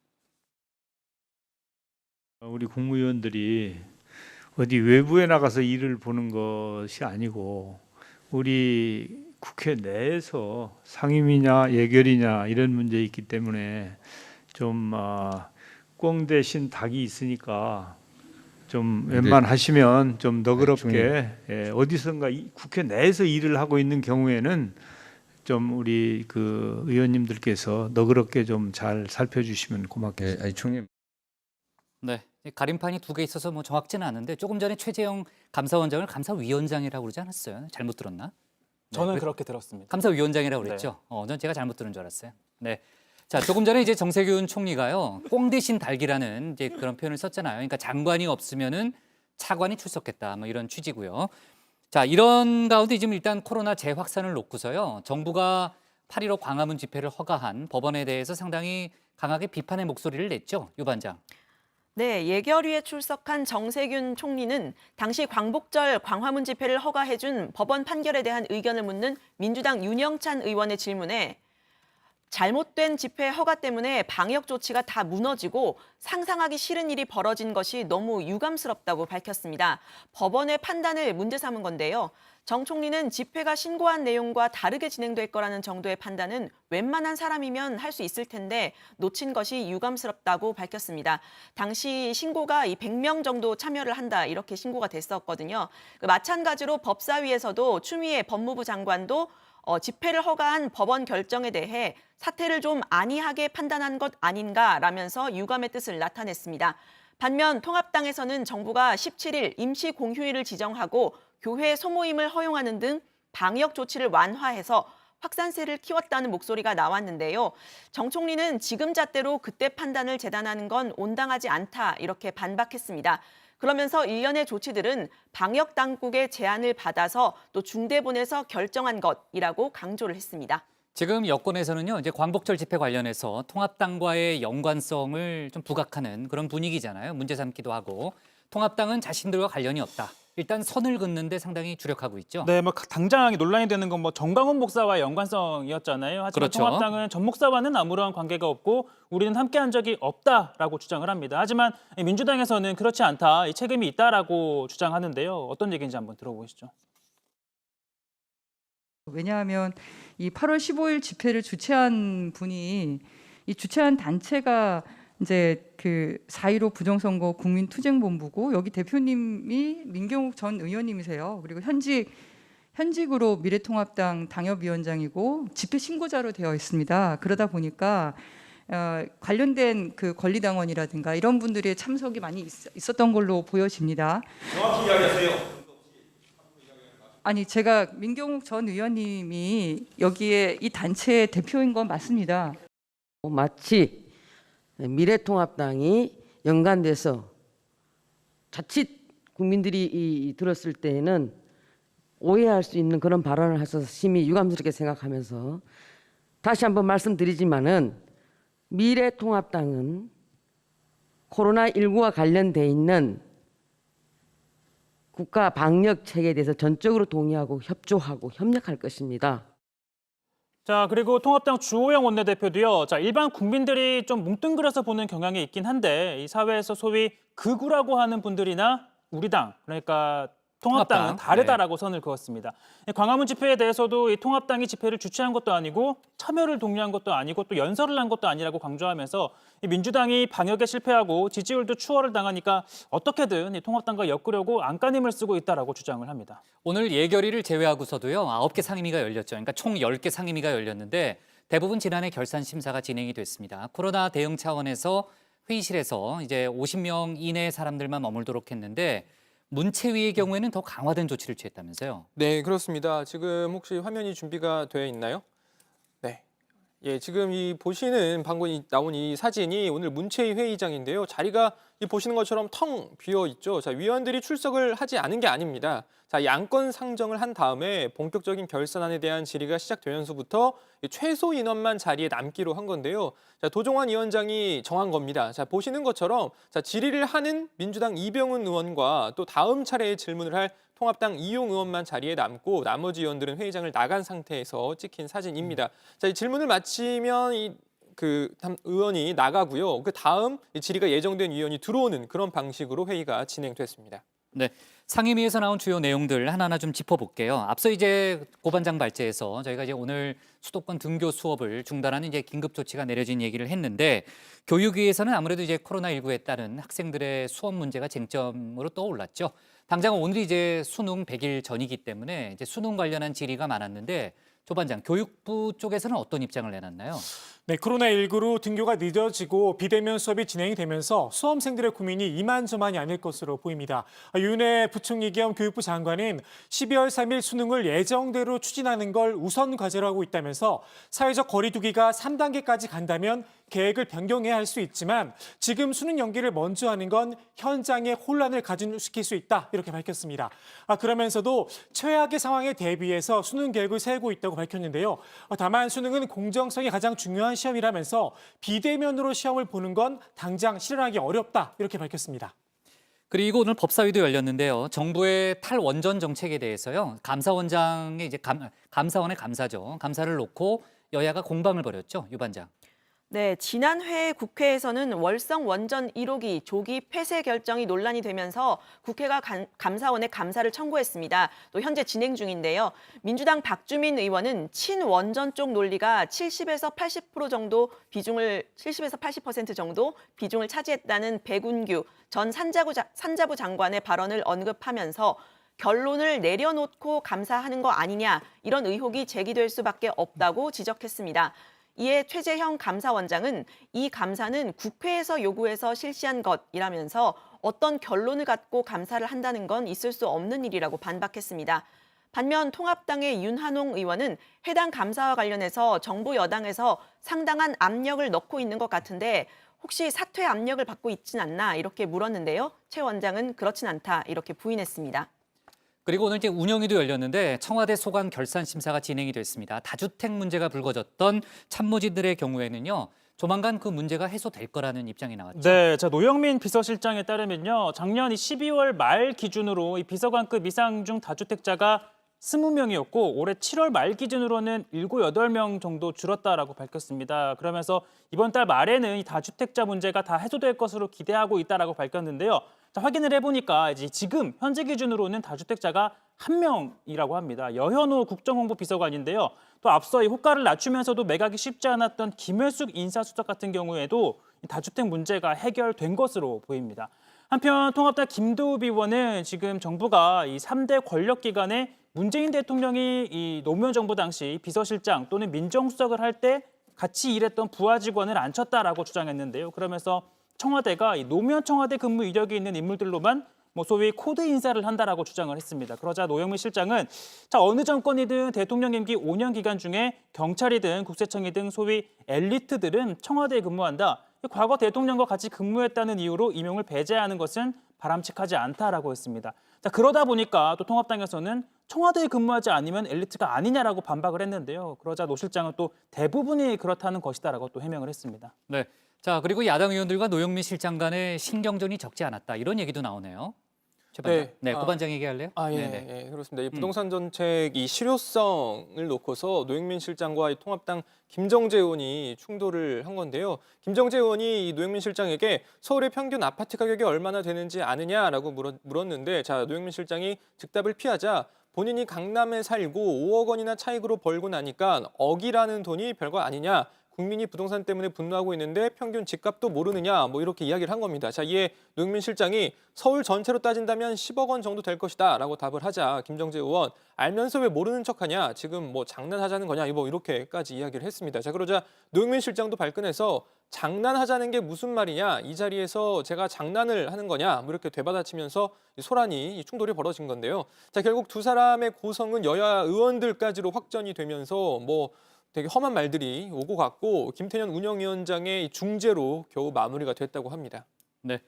우리 국무위원들이 어디 외부에 나가서 일을 보는 것이 아니고 우리 국회 내에서 상임위냐 예결이냐 이런 문제 있기 때문에 좀 꽁 대신 닭이 있으니까 좀 웬만하시면 좀 너그럽게 어디선가 국회 내에서 일을 하고 있는 경우에는 좀 우리 그 의원님들께서 너그럽게 좀 잘 살펴주시면 고맙겠습니다. 총님. 네, 가림판이 2개 있어서 뭐 정확지는 않은데 조금 전에 최재형 감사원장을 감사위원장이라고 그러지 않았어요? 잘못 들었나? 저는 그렇게 들었습니다. 감사위원장이라고 그랬죠? 전 제가 잘못 들은 줄 알았어요. 네. 자, 조금 전에 이제 정세균 총리가요, 꽁 대신 닭이라는 이제 그런 표현을 썼잖아요. 그러니까 장관이 없으면은 차관이 출석했다, 뭐 이런 취지고요. 자, 이런 가운데 지금 일단 코로나 재확산을 놓고서요, 정부가 8.15 광화문 집회를 허가한 법원에 대해서 상당히 강하게 비판의 목소리를 냈죠, 유 반장. 네, 예결위에 출석한 정세균 총리는 당시 광복절 광화문 집회를 허가해준 법원 판결에 대한 의견을 묻는 민주당 윤영찬 의원의 질문에 잘못된 집회 허가 때문에 방역 조치가 다 무너지고 상상하기 싫은 일이 벌어진 것이 너무 유감스럽다고 밝혔습니다. 법원의 판단을 문제 삼은 건데요. 정 총리는 집회가 신고한 내용과 다르게 진행될 거라는 정도의 판단은 웬만한 사람이면 할 수 있을 텐데 놓친 것이 유감스럽다고 밝혔습니다. 당시 신고가 100명 정도 참여를 한다 이렇게 신고가 됐었거든요. 마찬가지로 법사위에서도 추미애 법무부 장관도 집회를 허가한 법원 결정에 대해 사태를 좀 안이하게 판단한 것 아닌가라면서 유감의 뜻을 나타냈습니다. 반면 통합당에서는 정부가 17일 임시 공휴일을 지정하고 교회 소모임을 허용하는 등 방역 조치를 완화해서 확산세를 키웠다는 목소리가 나왔는데요. 정 총리는 지금 잣대로 그때 판단을 재단하는 건 온당하지 않다 이렇게 반박했습니다. 그러면서 일련의 조치들은 방역 당국의 제안을 받아서 또 중대본에서 결정한 것이라고 강조를 했습니다. 지금 여권에서는요, 이제 광복절 집회 관련해서 통합당과의 연관성을 좀 부각하는 그런 분위기잖아요. 문제 삼기도 하고 통합당은 자신들과 관련이 없다. 일단 선을 긋는데 상당히 주력하고 있죠. 네, 뭐 당장 논란이 되는 건 뭐 정광훈 목사와의 연관성이었잖아요. 하지만 그렇죠. 통합당은 전 목사와는 아무런 관계가 없고 우리는 함께한 적이 없다라고 주장을 합니다. 하지만 민주당에서는 그렇지 않다, 이 책임이 있다라고 주장하는데요. 어떤 얘기인지 한번 들어보시죠. 왜냐하면 이 8월 15일 집회를 주최한 분이 이 주최한 단체가 이제 그 4.15 부정선거 국민투쟁본부고 여기 대표님이 민경욱 전 의원님이세요. 그리고 현직으로 미래통합당 당협위원장이고 집회 신고자로 되어 있습니다. 그러다 보니까 관련된 그 권리당원이라든가 이런 분들의 참석이 많이 있었던 걸로 보여집니다. 정확히 이야기하세요. 아니 제가 민경욱 전 의원님이 여기에 이 단체의 대표인 건 맞습니다. 마치 미래통합당이 연관돼서 자칫 국민들이 들었을 때에는 오해할 수 있는 그런 발언을 하셔서 심히 유감스럽게 생각하면서 다시 한번 말씀드리지만은 미래통합당은 코로나19와 관련돼 있는 국가 방역 체계에 대해서 전적으로 동의하고 협조하고 협력할 것입니다. 자, 그리고 통합당 주호영 원내대표도요. 자, 일반 국민들이 좀 뭉뚱그려서 보는 경향이 있긴 한데 이 사회에서 소위 극우라고 하는 분들이나 우리 당, 그러니까 통합당은 통합당. 다르다라고 선을 그었습니다. 광화문 집회에 대해서도 이 통합당이 집회를 주최한 것도 아니고 참여를 독려한 것도 아니고 또 연설을 한 것도 아니라고 강조하면서 이 민주당이 방역에 실패하고 지지율도 추월을 당하니까 어떻게든 이 통합당과 엮으려고 안간힘을 쓰고 있다라고 주장을 합니다. 오늘 예결위를 제외하고서도요, 9개 상임위가 열렸죠. 그러니까 총 10개 상임위가 열렸는데 대부분 지난해 결산 심사가 진행이 됐습니다. 코로나 대응 차원에서 회의실에서 이제 50명 이내 사람들만 머물도록 했는데 문체위의 경우에는 더 강화된 조치를 취했다면서요? 네, 그렇습니다. 지금 혹시 화면이 준비가 되어 있나요? 네. 예, 지금 이 보시는 방금 나온 이 사진이 오늘 문체위 회의장인데요. 자리가 이 보시는 것처럼 텅 비어 있죠. 자, 위원들이 출석을 하지 않은 게 아닙니다. 자, 이 안건 상정을 한 다음에 본격적인 결산안에 대한 질의가 시작되면서부터 최소 인원만 자리에 남기로 한 건데요. 자, 도종환 위원장이 정한 겁니다. 자, 보시는 것처럼 자, 질의를 하는 민주당 이병훈 의원과 또 다음 차례에 질문을 할 통합당 이용 의원만 자리에 남고 나머지 의원들은 회의장을 나간 상태에서 찍힌 사진입니다. 자, 이 질문을 마치면 의원이 나가고요. 그 다음 질의가 예정된 위원이 들어오는 그런 방식으로 회의가 진행됐습니다. 네, 상임위에서 나온 주요 내용들 하나하나 좀 짚어볼게요. 앞서 이제 고반장 발제에서 저희가 이제 오늘 수도권 등교 수업을 중단하는 이제 긴급 조치가 내려진 얘기를 했는데 교육위에서는 아무래도 이제 코로나19에 따른 학생들의 수업 문제가 쟁점으로 떠올랐죠. 당장 오늘이 이제 수능 100일 전이기 때문에 이제 수능 관련한 질의가 많았는데 조반장, 교육부 쪽에서는 어떤 입장을 내놨나요? 네, 코로나19로 등교가 늦어지고 비대면 수업이 진행이 되면서 수험생들의 고민이 이만저만이 아닐 것으로 보입니다. 윤해 부총리 겸 교육부 장관은 12월 3일 수능을 예정대로 추진하는 걸 우선 과제로 하고 있다면서 사회적 거리 두기가 3단계까지 간다면 계획을 변경해야 할 수 있지만 지금 수능 연기를 먼저 하는 건 현장에 혼란을 가중시킬 수 있다 이렇게 밝혔습니다. 그러면서도 최악의 상황에 대비해서 수능 계획을 세우고 있다고 밝혔는데요. 다만 수능은 공정성이 가장 중요한 시험이라면서 비대면으로 시험을 보는 건 당장 실현하기 어렵다 이렇게 밝혔습니다. 그리고 오늘 법사위도 열렸는데요. 정부의 탈원전 정책에 대해서요. 감사원장의 이제 감사원의 감사죠. 감사를 놓고 여야가 공방을 벌였죠. 유 반장. 네, 지난 회 국회에서는 월성 원전 1호기 조기 폐쇄 결정이 논란이 되면서 국회가 감사원에 감사를 청구했습니다. 또 현재 진행 중인데요. 민주당 박주민 의원은 친원전 쪽 논리가 70에서 80% 정도 70에서 80% 정도 비중을 차지했다는 백운규 전 산자부 장관의 발언을 언급하면서 결론을 내려놓고 감사하는 거 아니냐 이런 의혹이 제기될 수밖에 없다고 지적했습니다. 이에 최재형 감사원장은 이 감사는 국회에서 요구해서 실시한 것이라면서 어떤 결론을 갖고 감사를 한다는 건 있을 수 없는 일이라고 반박했습니다. 반면 통합당의 윤한홍 의원은 해당 감사와 관련해서 정부 여당에서 상당한 압력을 넣고 있는 것 같은데 혹시 사퇴 압력을 받고 있진 않나 이렇게 물었는데요. 최 원장은 그렇진 않다 이렇게 부인했습니다. 그리고 오늘 이제 운영위도 열렸는데 청와대 소관 결산 심사가 진행이 됐습니다. 다주택 문제가 불거졌던 참모진들의 경우에는요. 조만간 그 문제가 해소될 거라는 입장이 나왔죠. 네, 자 노영민 비서실장에 따르면요. 작년 12월 말 기준으로 이 비서관급 이상 중 다주택자가 20명이었고 올해 7월 말 기준으로는 7, 8명 정도 줄었다라고 밝혔습니다. 그러면서 이번 달 말에는 이 다주택자 문제가 다 해소될 것으로 기대하고 있다라고 밝혔는데요. 자, 확인을 해보니까 이제 지금 현재 기준으로는 다주택자가 1명이라고 합니다. 여현호 국정홍보 비서관인데요. 또 앞서 이 호가를 낮추면서도 매각이 쉽지 않았던 김회숙 인사수석 같은 경우에도 다주택 문제가 해결된 것으로 보입니다. 한편 통합당 김도읍 의원은 지금 정부가 이 3대 권력기관에 문재인 대통령이 이 노무현 정부 당시 비서실장 또는 민정수석을 할 때 같이 일했던 부하 직원을 앉혔다라고 주장했는데요. 그러면서 청와대가 이 노무현 청와대 근무 이력이 있는 인물들로만 소위 코드 인사를 한다라고 주장을 했습니다. 그러자 노영민 실장은 자 어느 정권이든 대통령 임기 5년 기간 중에 경찰이든 국세청이든 소위 엘리트들은 청와대에 근무한다. 과거 대통령과 같이 근무했다는 이유로 임용을 배제하는 것은 바람직하지 않다라고 했습니다. 자 그러다 보니까 또 통합당에서는 청와대에 근무하지 않으면 엘리트가 아니냐라고 반박을 했는데요. 그러자 노 실장은 또 대부분이 그렇다는 것이다라고 또 해명을 했습니다. 네. 자, 그리고 야당 의원들과 노영민 실장 간의 신경전이 적지 않았다. 이런 얘기도 나오네요. 최 반장. 네, 고 반장 얘기할래요? 예, 그렇습니다. 이 부동산 정책 이 실효성을 놓고서 노영민 실장과 이 통합당 김정재 의원이 충돌을 한 건데요. 김정재 의원이 이 노영민 실장에게 서울의 평균 아파트 가격이 얼마나 되는지 아느냐라고 물었는데, 자, 노영민 실장이 즉답을 피하자 본인이 강남에 살고 5억 원이나 차익으로 벌고 나니까 억이라는 돈이 별거 아니냐. 국민이 부동산 때문에 분노하고 있는데 평균 집값도 모르느냐, 뭐 이렇게 이야기를 한 겁니다. 자, 이에 노영민 실장이 서울 전체로 따진다면 10억 원 정도 될 것이다 라고 답을 하자 김정재 의원, 알면서 왜 모르는 척하냐, 지금 뭐 장난하자는 거냐, 뭐 이렇게까지 이야기를 했습니다. 자, 그러자 노영민 실장도 발끈해서 장난하자는 게 무슨 말이냐, 이 자리에서 제가 장난을 하는 거냐, 뭐 이렇게 되받아치면서 소란이 충돌이 벌어진 건데요. 자, 결국 두 사람의 고성은 여야 의원들까지로 확전이 되면서 뭐 되게 험한 말들이 오고 갔고, 김태년 운영위원장의 중재로 겨우 마무리가 됐다고 합니다. 네.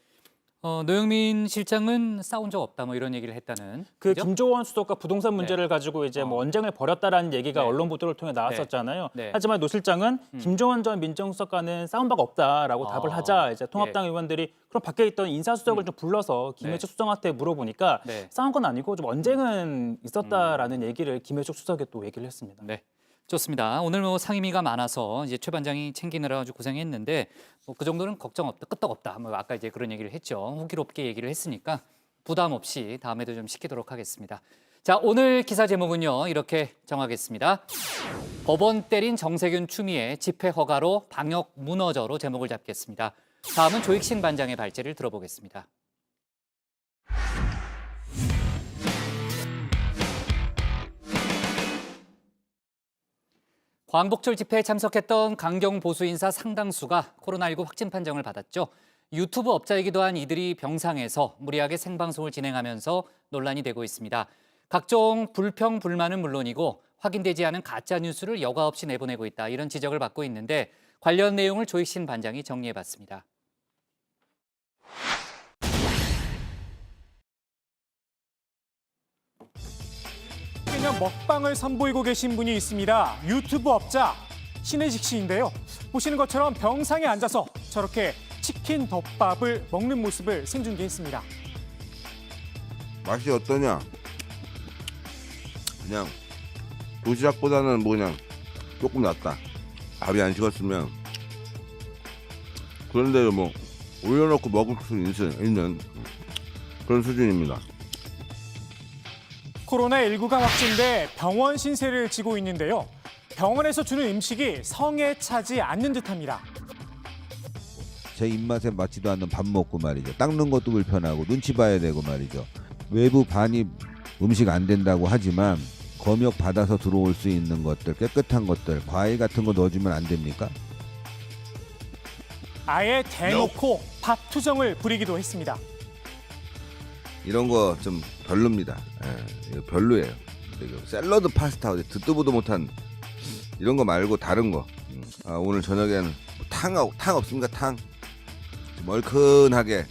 노영민 실장은 싸운 적 없다, 뭐 이런 얘기를 했다는. 그 그죠? 김조원 수석과 부동산 문제를 가지고 이제 뭐 언쟁을 벌였다라는 얘기가 언론 보도를 통해 나왔었잖아요. 하지만 노 실장은 김종원 전 민정수석과는 싸운 바가 없다라고 답을 하자 이제 통합당 의원들이 그럼 밖에 있던 인사수석을 좀 불러서 김혜숙 수석한테 물어보니까 싸운 건 아니고 좀 언쟁은 있었다라는 얘기를 김혜숙 수석이 또 얘기를 했습니다. 네. 좋습니다. 오늘 뭐 상임위가 많아서 이제 최 반장이 챙기느라 아주 고생했는데 뭐 그 정도는 걱정 없다, 끄떡 없다. 뭐 아까 이제 그런 얘기를 했죠. 호기롭게 얘기를 했으니까 부담 없이 다음에도 좀 시키도록 하겠습니다. 자, 오늘 기사 제목은요, 이렇게 정하겠습니다. 법원 때린 정세균 추미애 집회 허가로 방역 무너져로 제목을 잡겠습니다. 다음은 조익신 반장의 발제를 들어보겠습니다. 광복절 집회에 참석했던 강경 보수 인사 상당수가 코로나19 확진 판정을 받았죠. 유튜브 업자이기도 한 이들이 병상에서 무리하게 생방송을 진행하면서 논란이 되고 있습니다. 각종 불평, 불만은 물론이고 확인되지 않은 가짜 뉴스를 여과 없이 내보내고 있다, 이런 지적을 받고 있는데 관련 내용을 조익신 반장이 정리해봤습니다. 그냥 먹방을 선보이고 계신 분이 있습니다. 유튜브 업자 신혜식 씨인데요. 보시는 것처럼 병상에 앉아서 저렇게 치킨 덮밥을 먹는 모습을 생중계했습니다. 맛이 어떠냐? 그냥 도시락보다는 뭐 그냥 조금 낫다. 밥이 안 식었으면. 그런데 뭐 올려놓고 먹을 수 있는 그런 수준입니다. 코로나19가 확진돼 병원 신세를 지고 있는데요. 병원에서 주는 음식이 성에 차지 않는 듯합니다. 제 입맛에 맞지도 않는 밥 먹고 말이죠. 닦는 것도 불편하고 눈치 봐야 되고 말이죠. 외부 반입 음식 안 된다고 하지만 검역 받아서 들어올 수 있는 것들, 깨끗한 것들, 과일 같은 거 넣어주면 안 됩니까? 아예 대놓고 밥 투정을 부리기도 했습니다. 이런 거 좀 별로입니다. 이거 별로예요. 샐러드 파스타, 듣도 보도 못한 이런 거 말고 다른 거. 오늘 저녁에는 탕 없습니까? 탕. 좀 얼큰하게.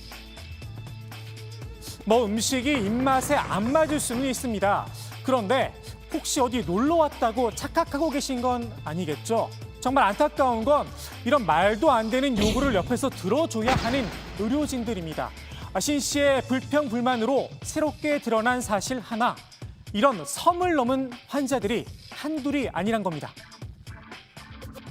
뭐 음식이 입맛에 안 맞을 수는 있습니다. 그런데 혹시 어디 놀러 왔다고 착각하고 계신 건 아니겠죠? 정말 안타까운 건 이런 말도 안 되는 요구를 옆에서 들어줘야 하는 의료진들입니다. 신 씨의 불평, 불만으로 새롭게 드러난 사실 하나. 이런 섬을 넘은 환자들이 한둘이 아니란 겁니다.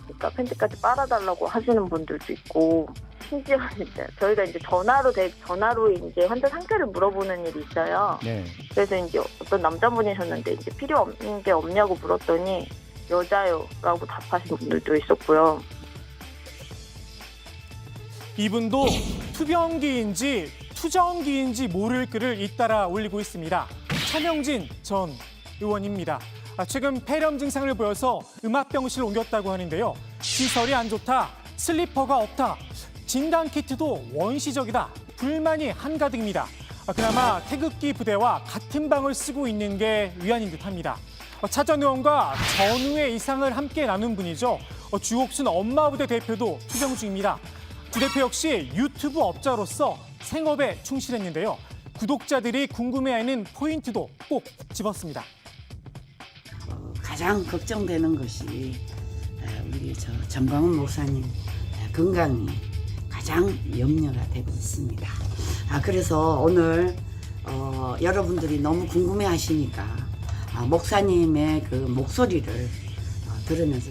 그러니까 팬티까지 빨아달라고 하시는 분들도 있고, 심지어 이제 저희가 이제 전화로 이제 환자 상태를 물어보는 일이 있어요. 네. 그래서 이제 어떤 남자분이셨는데 이제 필요 없는 게 없냐고 물었더니 여자요라고 답하시는 분들도 있었고요. 이분도 투병기인지 투정기인지 모를 글을 잇따라 올리고 있습니다. 차명진 전 의원입니다. 최근 폐렴 증상을 보여서 음압병실을 옮겼다고 하는데요. 시설이 안 좋다, 슬리퍼가 없다, 진단키트도 원시적이다, 불만이 한가득입니다. 그나마 태극기 부대와 같은 방을 쓰고 있는 게 위안인 듯합니다. 차 전 의원과 전후의 이상을 함께 나눈 분이죠. 주옥순 엄마부대 대표도 투병 중입니다. 주 대표 역시 유튜브 업자로서 생업에 충실했는데요. 구독자들이 궁금해하는 포인트도 꼭 집었습니다. 가장 걱정되는 것이 우리 정광훈 목사님 건강이 가장 염려가 되고 있습니다. 그래서 오늘 여러분들이 너무 궁금해하시니까 목사님의 그 목소리를 들으면서.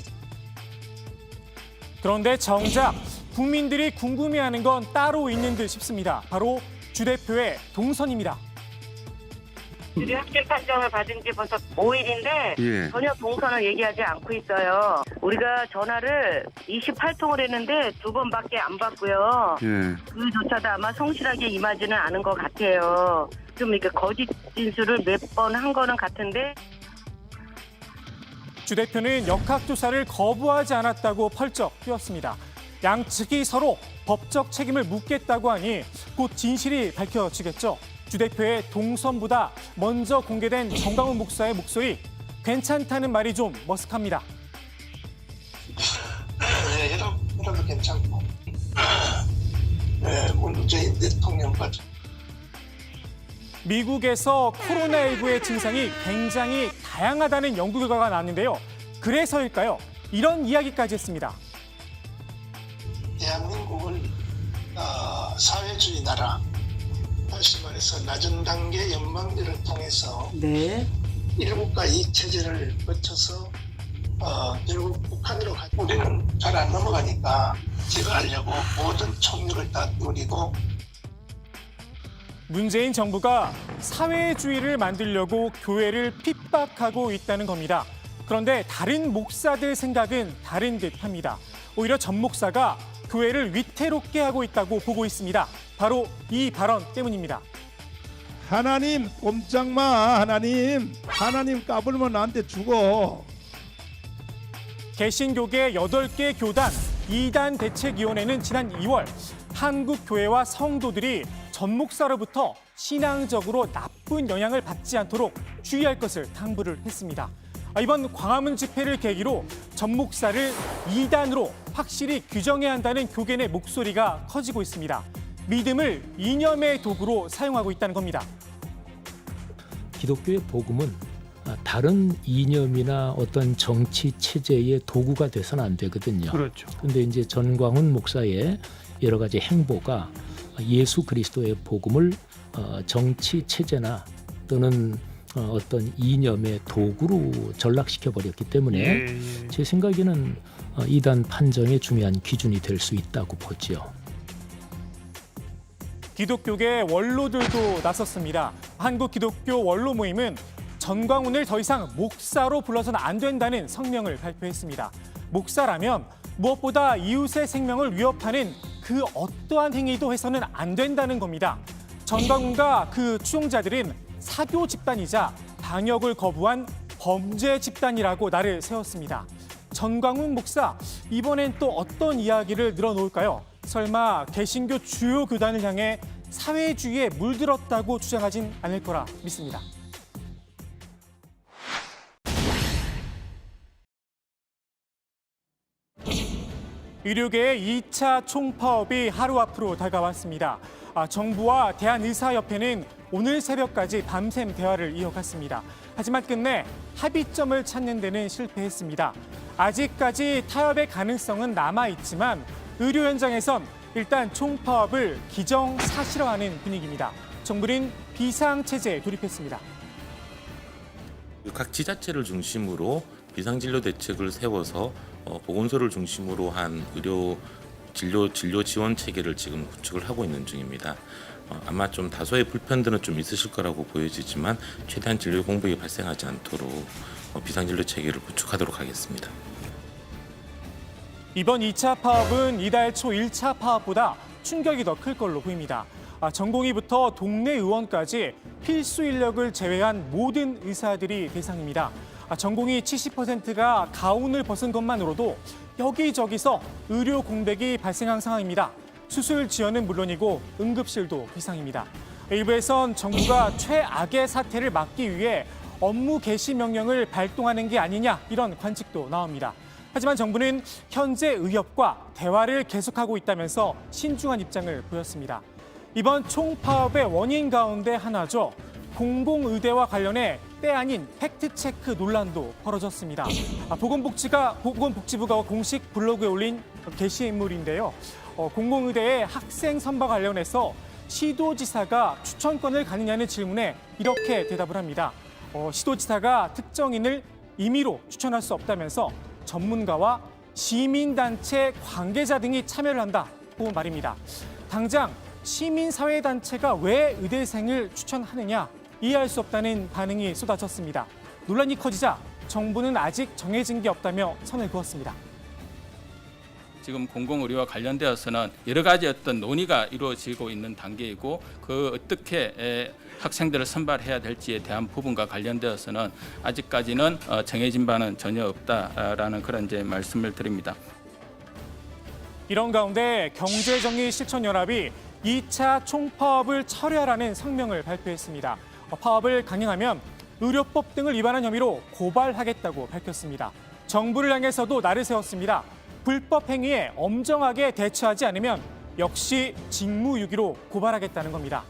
그런데 정작 국민들이 궁금해하는 건 따로 있는 듯 싶습니다. 바로 주 대표의 동선입니다. 주류 확진 판정을 받은 지 벌써 5일인데 예. 전혀 동선을 얘기하지 않고 있어요. 우리가 전화를 28통을 했는데 2번밖에 안 받고요. 예. 그조차도 아마 성실하게 임하지는 않은 것 같아요. 좀 이렇게 거짓 진술을 몇 번 한 거는 같은데. 주 대표는 역학조사를 거부하지 않았다고 펄쩍 뛰었습니다. 양측이 서로 법적 책임을 묻겠다고 하니 곧 진실이 밝혀지겠죠. 주 대표의 동선보다 먼저 공개된 정광훈 목사의 목소리, 괜찮다는 말이 좀 머쓱합니다. 네, 여러분 괜찮고 문재인 대통령과 미국에서 코로나19의 증상이 굉장히 다양하다는 연구 결과가 나왔는데요. 그래서일까요? 이런 이야기까지 했습니다. 대한민국은 사회주의 나라, 다시 말해서 낮은 단계 연방제를 통해서 네. 1국가 2체제를 거쳐서 결국 북한으로 가고 우리는 잘 안 넘어가니까 제가 하려고 모든 총력을 다 기울이고. 문재인 정부가 사회주의를 만들려고 교회를 핍박하고 있다는 겁니다. 그런데 다른 목사들 생각은 다른 듯합니다. 오히려 전 목사가 교회를 위태롭게 하고 있다고 보고 있습니다. 바로 이 발언 때문입니다. 하나님 꼼짝마. 하나님 까불면 나한테 죽어. 개신교계 8개 교단 2단 대책위원회는 지난 2월 한국교회와 성도들이 전 목사로부터 신앙적으로 나쁜 영향을 받지 않도록 주의할 것을 당부를 했습니다. 이번 광화문 집회를 계기로 전 목사를 2단으로 확실히 규정해야 한다는 교계 내 목소리가 커지고 있습니다. 믿음을 이념의 도구로 사용하고 있다는 겁니다. 기독교의 복음은 다른 이념이나 어떤 정치 체제의 도구가 돼서는 안 되거든요. 그렇죠. 그런데 이제 전광훈 목사의 여러 가지 행보가 예수 그리스도의 복음을 정치 체제나 또는 어떤 이념의 도구로 전락시켜 버렸기 때문에 제 생각에는 이단 판정의 중요한 기준이 될 수 있다고 보죠. 기독교계 원로들도 나섰습니다. 한국기독교 원로 모임은 전광훈을 더 이상 목사로 불러서는 안 된다는 성명을 발표했습니다. 목사라면 무엇보다 이웃의 생명을 위협하는 그 어떠한 행위도 해서는 안 된다는 겁니다. 전광훈과 그 추종자들은 사교 집단이자 방역을 거부한 범죄 집단이라고 나를 세웠습니다. 전광훈 목사, 이번엔 또 어떤 이야기를 늘어놓을까요? 설마 개신교 주요 교단을 향해 사회주의에 물들었다고 주장하진 않을 거라 믿습니다. 의료계의 2차 총파업이 하루 앞으로 다가왔습니다. 정부와 대한의사협회는 오늘 새벽까지 밤샘 대화를 이어갔습니다. 하지만 끝내 합의점을 찾는 데는 실패했습니다. 아직까지 타협의 가능성은 남아있지만 의료 현장에선 일단 총파업을 기정사실화하는 분위기입니다. 정부는 비상체제에 돌입했습니다. 각 지자체를 중심으로 비상진료 대책을 세워서 보건소를 중심으로 한 의료 진료 지원 체계를 지금 구축을 하고 있는 중입니다. 아마 좀 다소의 불편들은 좀 있으실 거라고 보여지지만 최대한 진료 공백이 발생하지 않도록 비상진료 체계를 구축하도록 하겠습니다. 이번 2차 파업은 이달 초 1차 파업보다 충격이 더 클 걸로 보입니다. 전공의부터 동네 의원까지 필수 인력을 제외한 모든 의사들이 대상입니다. 전공의 70%가 가운을 벗은 것만으로도 여기저기서 의료 공백이 발생한 상황입니다. 수술 지원은 물론이고 응급실도 비상입니다. 일부에선 정부가 최악의 사태를 막기 위해 업무 개시 명령을 발동하는 게 아니냐 이런 관측도 나옵니다. 하지만 정부는 현재 의협과 대화를 계속하고 있다면서 신중한 입장을 보였습니다. 이번 총파업의 원인 가운데 하나죠. 공공의대와 관련해 때 아닌 팩트체크 논란도 벌어졌습니다. 보건복지부가 공식 블로그에 올린 게시물인데요. 공공의대의 학생 선발 관련해서 시도지사가 추천권을 갖느냐는 질문에 이렇게 대답을 합니다. 시도지사가 특정인을 임의로 추천할 수 없다면서 전문가와 시민단체 관계자 등이 참여를 한다고 말입니다. 당장 시민사회단체가 왜 의대생을 추천하느냐 이해할 수 없다는 반응이 쏟아졌습니다. 논란이 커지자 정부는 아직 정해진 게 없다며 선을 그었습니다. 지금 공공의료와 관련되어서는 여러 가지 어떤 논의가 이루어지고 있는 단계이고 그 어떻게 학생들을 선발해야 될지에 대한 부분과 관련되어서는 아직까지는 정해진 바는 전혀 없다라는 그런 이제 말씀을 드립니다. 이런 가운데 경제정의실천연합이 2차 총파업을 철회하라는 성명을 발표했습니다. 파업을 강행하면 의료법 등을 위반한 혐의로 고발하겠다고 밝혔습니다. 정부를 향해서도 날을 세웠습니다. 불법 행위에 엄정하게 대처하지 않으면 역시 직무유기로 고발하겠다는 겁니다.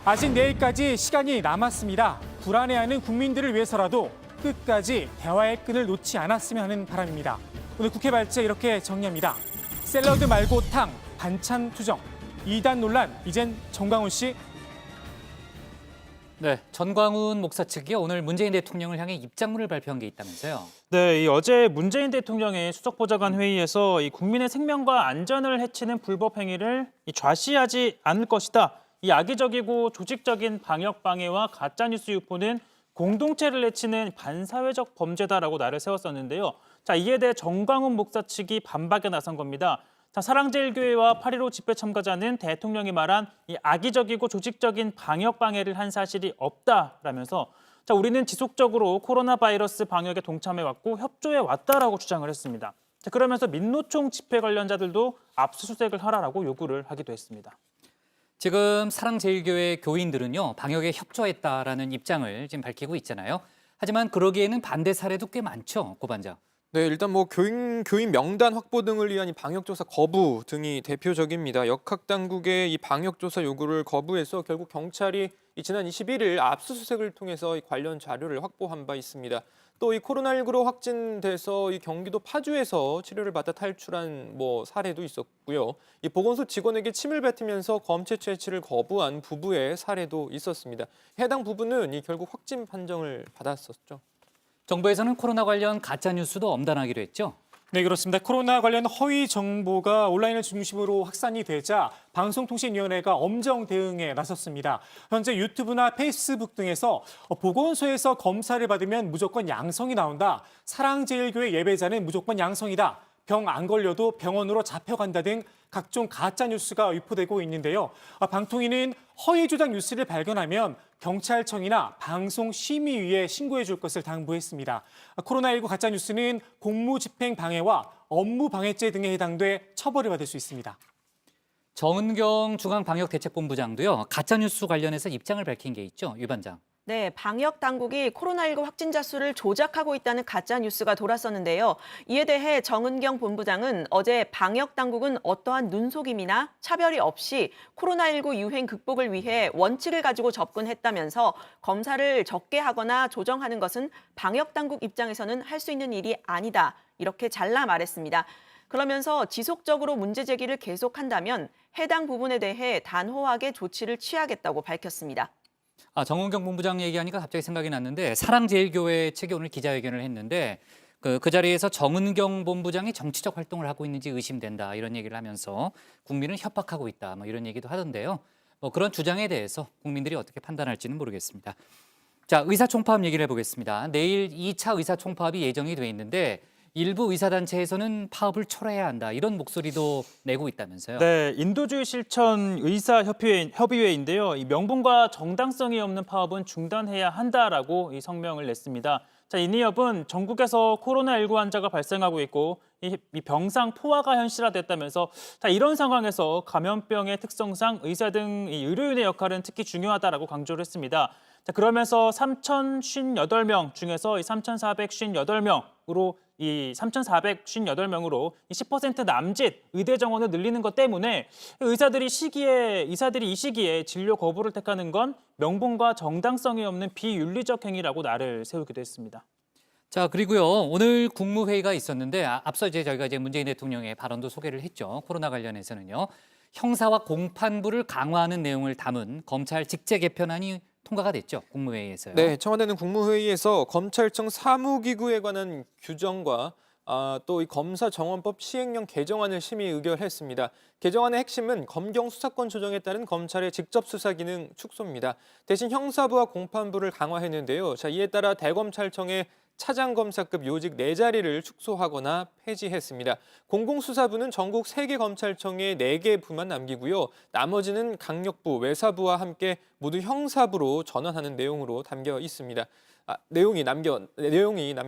아직 내일까지 시간이 남았습니다. 불안해하는 국민들을 위해서라도 끝까지 대화의 끈을 놓지 않았으면 하는 바람입니다. 오늘 국회 발제 이렇게 정리합니다. 샐러드 말고 탕, 반찬 투정, 2단 논란, 이젠 정광훈 씨. 네, 전광훈 목사 측이 오늘 문재인 대통령을 향해 입장문을 발표한 게 있다면서요. 네, 어제 문재인 대통령의 수석보좌관 회의에서 이 국민의 생명과 안전을 해치는 불법 행위를 좌시하지 않을 것이다. 이 악의적이고 조직적인 방역 방해와 가짜뉴스 유포는 공동체를 해치는 반사회적 범죄다라고 날을 세웠었는데요. 자, 이에 대해 정광훈 목사 측이 반박에 나선 겁니다. 자, 사랑제일교회와 8.15 집회 참가자는 대통령이 말한 이 악의적이고 조직적인 방역 방해를 한 사실이 없다라면서 자, 우리는 지속적으로 코로나 바이러스 방역에 동참해왔고 협조해 왔다라고 주장을 했습니다. 자, 그러면서 민노총 집회 관련자들도 압수수색을 하라라고 요구를 하기도 했습니다. 지금 사랑제일교회 교인들은요, 방역에 협조했다라는 입장을 지금 밝히고 있잖아요. 하지만 그러기에는 반대 사례도 꽤 많죠, 고 반장. 네, 일단 뭐 교인 명단 확보 등을 위한 이 방역조사 거부 등이 대표적입니다. 역학당국의 이 방역조사 요구를 거부해서 결국 경찰이 지난 21일 압수수색을 통해서 이 관련 자료를 확보한 바 있습니다. 또 이 코로나19로 확진돼서 이 경기도 파주에서 치료를 받아 탈출한 사례도 있었고요. 이 보건소 직원에게 침을 뱉으면서 검체 채취를 거부한 부부의 사례도 있었습니다. 해당 부부는 이 결국 확진 판정을 받았었죠. 정부에서는 코로나 관련 가짜 뉴스도 엄단하기로 했죠. 네, 그렇습니다. 코로나 관련 허위 정보가 온라인을 중심으로 확산이 되자 방송통신위원회가 엄정 대응에 나섰습니다. 현재 유튜브나 페이스북 등에서 보건소에서 검사를 받으면 무조건 양성이 나온다. 사랑제일교회 예배자는 무조건 양성이다. 병 안 걸려도 병원으로 잡혀간다 등 각종 가짜 뉴스가 유포되고 있는데요. 방통위는 허위 조작 뉴스를 발견하면 경찰청이나 방송심의위에 신고해 줄 것을 당부했습니다. 코로나19 가짜 뉴스는 공무집행 방해와 업무방해죄 등에 해당돼 처벌을 받을 수 있습니다. 정은경 중앙방역대책본부장도요, 가짜 뉴스 관련해서 입장을 밝힌 게 있죠, 유 반장. 네, 방역 당국이 코로나19 확진자 수를 조작하고 있다는 가짜 뉴스가 돌았었는데요. 이에 대해 정은경 본부장은 어제 방역 당국은 어떠한 눈속임이나 차별이 없이 코로나19 유행 극복을 위해 원칙을 가지고 접근했다면서 검사를 적게 하거나 조정하는 것은 방역 당국 입장에서는 할 수 있는 일이 아니다. 이렇게 잘라 말했습니다. 그러면서 지속적으로 문제 제기를 계속한다면 해당 부분에 대해 단호하게 조치를 취하겠다고 밝혔습니다. 정은경 본부장 얘기하니까 갑자기 생각이 났는데 사랑제일교회 측이 오늘 기자회견을 했는데 그 자리에서 정은경 본부장이 정치적 활동을 하고 있는지 의심된다 이런 얘기를 하면서 국민을 협박하고 있다 이런 얘기도 하던데요. 그런 주장에 대해서 국민들이 어떻게 판단할지는 모르겠습니다. 자, 의사총파업 얘기를 해보겠습니다. 내일 2차 의사총파업이 예정이 돼 있는데 일부 의사단체에서는 파업을 철회해야 한다 이런 목소리도 내고 있다면서요. 네, 인도주의 실천 의사협의회인데요. 이 명분과 정당성이 없는 파업은 중단해야 한다라고 이 성명을 냈습니다. 자, 이 니업은 전국에서 코로나19 환자가 발생하고 있고 이 병상 포화가 현실화됐다면서 자, 이런 상황에서 감염병의 특성상 의사 등 이 의료인의 역할은 특히 중요하다라고 강조를 했습니다. 자, 그러면서 3,058명 중에서 이 3,458명으로 이 3,458명으로 10% 남짓 의대 정원을 늘리는 것 때문에 의사들이 이 시기에 진료 거부를 택하는 건 명분과 정당성이 없는 비윤리적 행위라고 날을 세우기도 했습니다. 자, 그리고요. 오늘 국무회의가 있었는데 앞서 저희가 문재인 대통령의 발언도 소개를 했죠. 코로나 관련해서는요. 형사와 공판부를 강화하는 내용을 담은 검찰 직제 개편안이 통과가 됐죠. 국무회의에서요. 네, 청와대는 국무회의에서 검찰청 사무기구에 관한 규정과 또 이 검사정원법 시행령 개정안을 심의 의결했습니다. 개정안의 핵심은 검경 수사권 조정에 따른 검찰의 직접 수사 기능 축소입니다. 대신 형사부와 공판부를 강화했는데요. 자, 이에 따라 대검찰청의 차장검사급 요직 4자리를 축소하거나 폐지했습니다. 공공수사부는 전국 3개 검찰청에 4개 부만 남기고요. 나머지는 강력부, 외사부와 함께 모두 형사부로 전환하는 내용으로 담겨 있습니다. 내용이